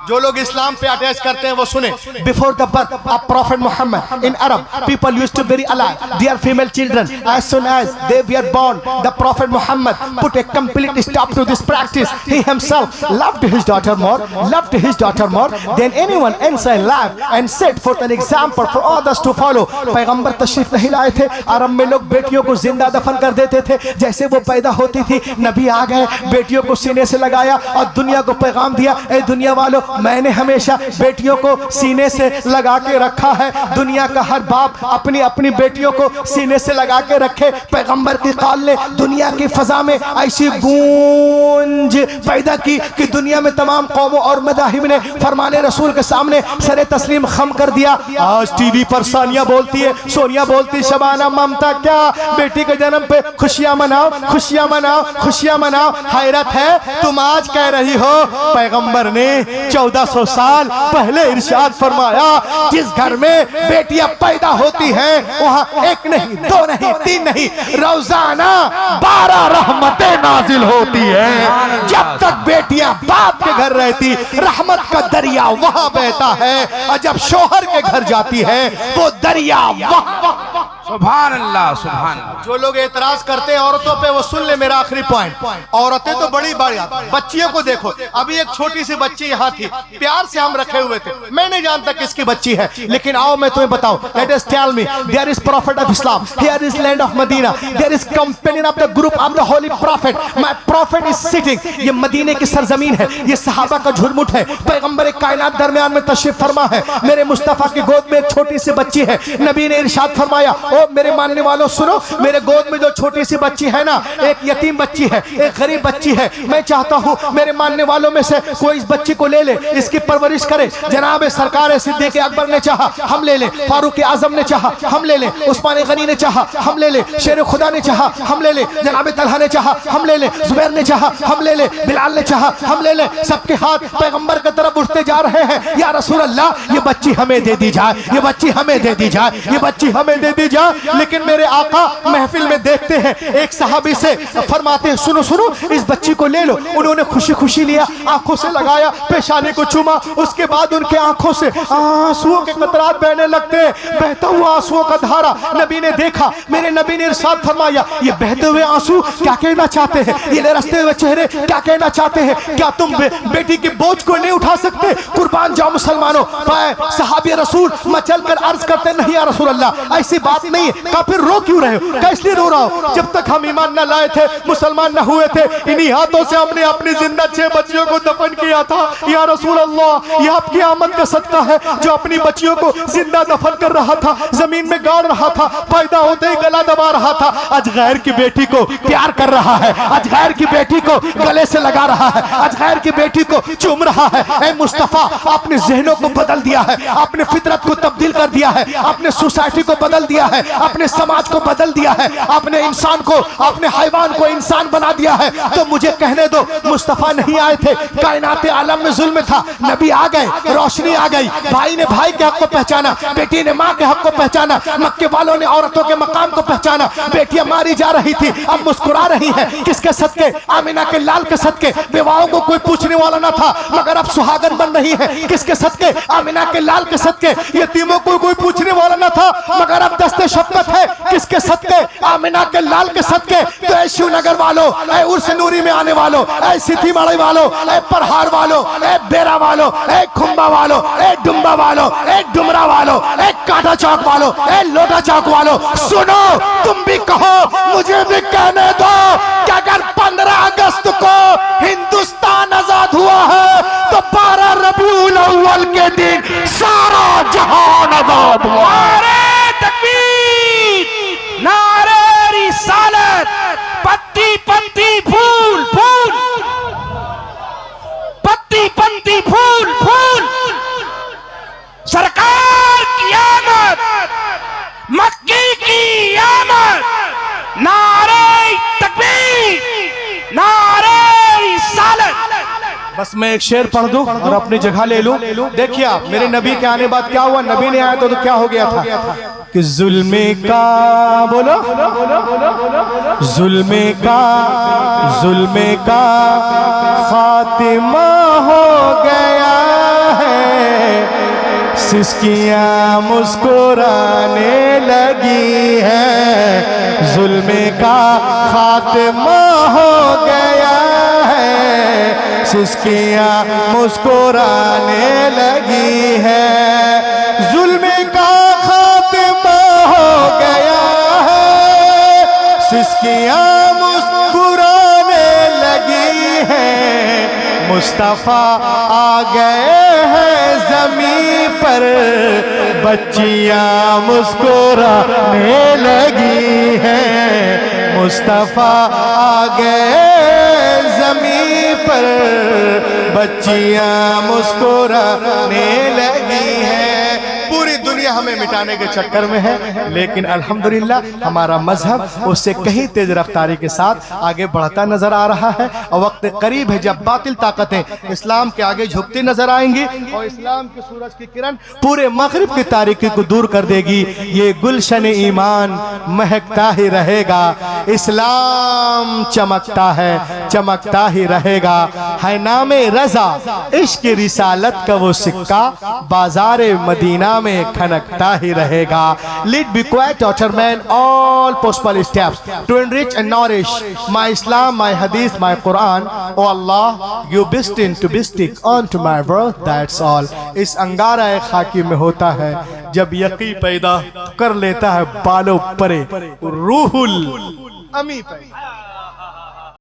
जो लोग इस्लाम पे अटैच करते हैं वो सुने। Before the birth of prophet Muhammad in Arab people used to bury alive their female children as soon as they were born. The Prophet Muhammad put a complete stop to this practice. He himself loved his daughter more than anyone else in life and set forth an example for others to follow. पैगंबर तशरीफ नहीं लाए थे, अरब में लोग बेटियों को जिंदा दफन कर देते थे। जैसे वो पैदा होती थी नबी आ गए, बेटियों को सीने से लगाया और दुनिया को पैगाम दिया, ए दुनिया वालों, मैंने हमेशा बेटियों को सीने से लगा के रखा है। दुनिया का हर बाप अपनी अपनी बेटियों को सीने से लगा के रखे। पैगंबर की कौल ने दुनिया की फजा में ऐसी गूंज पैदा की कि दुनिया में तमाम कौमों और मज़ाहिब ने फरमाने रसूल के सामने सरे तस्लीम खम कर दिया। आज टीवी पर सानिया बोलती है, सोनिया बोलती, शबाना, ममता, क्या बेटी के जन्म पे खुशियां मनाओ, खुशियां मनाओ, खुशियां मनाओ। हैरत है, तुम आज कह रही हो पैगंबर ने 1400 साल पहले इरशाद फरमाया, जिस घर में बेटियां पैदा होती हैं वहां एक नहीं, दो नहीं, तीन नहीं, रोजाना 12 रहमतें नाजिल होती हैं। जब तक बेटियां बाप के घर रहती रहमत का दरिया वहां बहता है, और जब शोहर के घर जाती है वो दरिया वहां। सुभान अल्लाह, सुभान अल्लाह। जो लोग एतराज करते हैं औरतों पे वो सुन ले मेरा आखिरी पॉइंट। औरतें तो बड़ी बड़ी, बच्चियों को देखो। अभी एक छोटी सी बच्ची यहाँ थी, प्यार से हम रखे हुए थे, मैं नहीं जानता किसकी बच्ची है, लेकिन आओ मैं तुम्हें बताऊं। Let us tell me, there is prophet of Islam, here is land of Medina, there is companion of the group of the holy prophet, my prophet is sitting. ये मदीने की सरजमीन है, ये सहाबा का झुरमुट है, पैगंबर कायनात दरमियान में तशरीफ फरमा है, मेरे मुस्तफा की गोद में एक छोटी सी बच्ची है। नबी ने इरशाद फरमाया, ओ मेरे मानने वालों सुनो, मेरे गोद में जो छोटी सी बच्ची है ना, एक यतीम बच्ची है, एक गरीब बच्ची है। मैं चाहता हूँ मेरे मानने वालों में से कोई इस बच्ची को ले ले, इसकी परवरिश करे। जनाब सरकार सिद्दीक़ अकबर ने चाहा हम ले ले, फारूक आजम ने चाहा हम ले ले, उस्मान गनी ने चाहा हम ले ले, शेर खुदा ने चाहा हम ले ले, जनाब तलहा ने चाहा हम ले ले, जुबैर ने चाहा हम ले ले, बिलाल ने चाहा हम ले ले। सबके हाथ पैगंबर की तरफ उठते जा रहे हैं, या रसूल अल्लाह ये बच्ची हमें दे दी जाए, ये बच्ची हमें दे दी जाए, ये बच्ची हमें दे दी जाए। लेकिन मेरे आका महफिल में देखते हैं, एक सहाबी से फरमाते हैं, सुनो सुनो इस बच्ची को ले लो। उन्होंने खुशी खुशी लिया, आंखों से लगाया, पेशानी को चूमा, उसके बाद उनके आंखों से आंसुओं के कतरात बहने लगते हैं, बहता हुआ आंसुओं का धारा। नबी ने देखा, मेरे नबी ने इरशाद फरमाया, ये बहते हुए आंसू क्या कहना चाहते हैं, ये लरसते हुए चेहरे क्या कहना चाहते हैं? क्या तुम बेटी के बोझ को नहीं उठा सकते? कुर्बान जाओ मुसलमानों। सहाबी रसूल मचल कर अर्ज करते, नहीं या रसूल अल्लाह ऐसी बात नहीं है। का फिर रो क्यों रहे हो, कैसे रो रहा हो? जब तक हम ईमान न लाए थे, मुसलमान न हुए थे, इन्हीं हाथों से हमने अपनी जिंदा 6 बच्चियों को दफन किया था। या रसूल अल्लाह, ये आपकी आमद का सदका है, जो अपनी बच्चियों को जिंदा दफन कर रहा था, जमीन में गाड़ रहा था, पैदा होते ही गला दबा रहा था, आज गैर की बेटी को प्यार कर रहा है, आज गैर की बेटी को गले से लगा रहा है, आज गैर की बेटी को चूम रहा है। ऐ मुस्तफा, आपने जहनों को बदल दिया है, आपने फितरत को तब्दील कर दिया है, आपने सोसाइटी को बदल दिया है। अपने समाज को बदल दिया है, अपने इंसान को, अपने हैवान को इंसान बना दिया है। तो मुझे कहने दो, मुस्तफा नहीं आए थे, कायनात आलम में जुल्म था, नबी आ गए, रोशनी आ गई, भाई ने भाई के हक को पहचाना, बेटी ने माँ के हक को पहचाना, मक्के वालों ने औरतों के मकाम को पहचाना। बेटियां मारी जा रही थी, अब मुस्कुरा रही है, किसके सदके? आमिना के लाल के सदके। विवाहों को कोई पूछने वाला ना था, मगर अब सुहागन बन रही है, किसके सदके? आमिना के लाल के सदके। यतीमों को कोई पूछने वाला ना था, मगर अब दस्ते शफ़क़त है, किसके सदके? आमिना के लाल के सदके। तो ऐ शिवनगर वालों, ऐ उर्स नूरी में आने वालों, ऐ सीतीमढ़ी वालों, ऐ परहार वालों, ऐ बेरा वालों, ऐ खुम्बा वालों, ऐ डुम्बा वालों, ऐ डुमरा वालों, ऐ कांटा चौक वालों, ऐ लोटा चौक वालों, सुनो, तुम भी कहो, मुझे भी कहने दो कि अगर 15 अगस्त को हिंदुस्तान आजाद हुआ है तो 12 रबीउल अव्वल के दिन सारा जहान आजाद हुआ। नारे तकबीर, नारे रिसालत, पत्ती पत्ती फूल फूल, पत्ती पत्ती फूल फूल, सरकार की आमद, मक्की की आमद, नारे तकबीर, नारे रिसालत। बस मैं एक शेर पढ़ दूं और अपनी जगह ले लूं। देखिए आप, मेरे नबी के आने बाद क्या हुआ? नबी ने आया तो क्या हो गया था कि जुल्मे का, बोलो, जुल्मे का खातिमा हो गया है, सिसकियां मुस्कुराने लगी है, जुल्मे का खातिमा हो गया है, सिसकियां मुस्कुराने लगी है, जुल्मे का खातिमा हो गया है, सिसकियां मुस्कुराने लगी है, मुस्तफा आ गए हैं ज़मीं पर, बच्चियां मुस्कुराने लगी हैं, मुस्तफा आ गए ज़मीं पर, बच्चियां मुस्कुराने लगी हैं। पूरी दुनिया हमें मिटाने के चक्कर में है, लेकिन अल्हम्दुलिल्लाह हमारा मजहब उससे कहीं तेज रफ्तारी के साथ आगे बढ़ता नजर आ रहा है। और वक्त करीब है जब बातिल ताकतें इस्लाम के आगे झुकती नजर आएंगी और इस्लाम के सूरज की किरण पूरे मगरिब की तारीकी को दूर कर देगी। ये गुलशन ईमान महकता ही रहेगा, इस्लाम चमकता है, चमकता ही रहेगा, है नामे रजा इश्क रिसालत का वो सिक्का बाजारे मदीना में खनकता ही रहेगा। Lead be quiet, daughter man, all possible steps to enrich and nourish my Islam, my Hadith, my Quran. Oh Allah, you destined to be stick on to my word, that's all. इस अंगारा खाकी में होता है जब यकी पैदा कर लेता है बालों परे रूहुल अमी पैदा।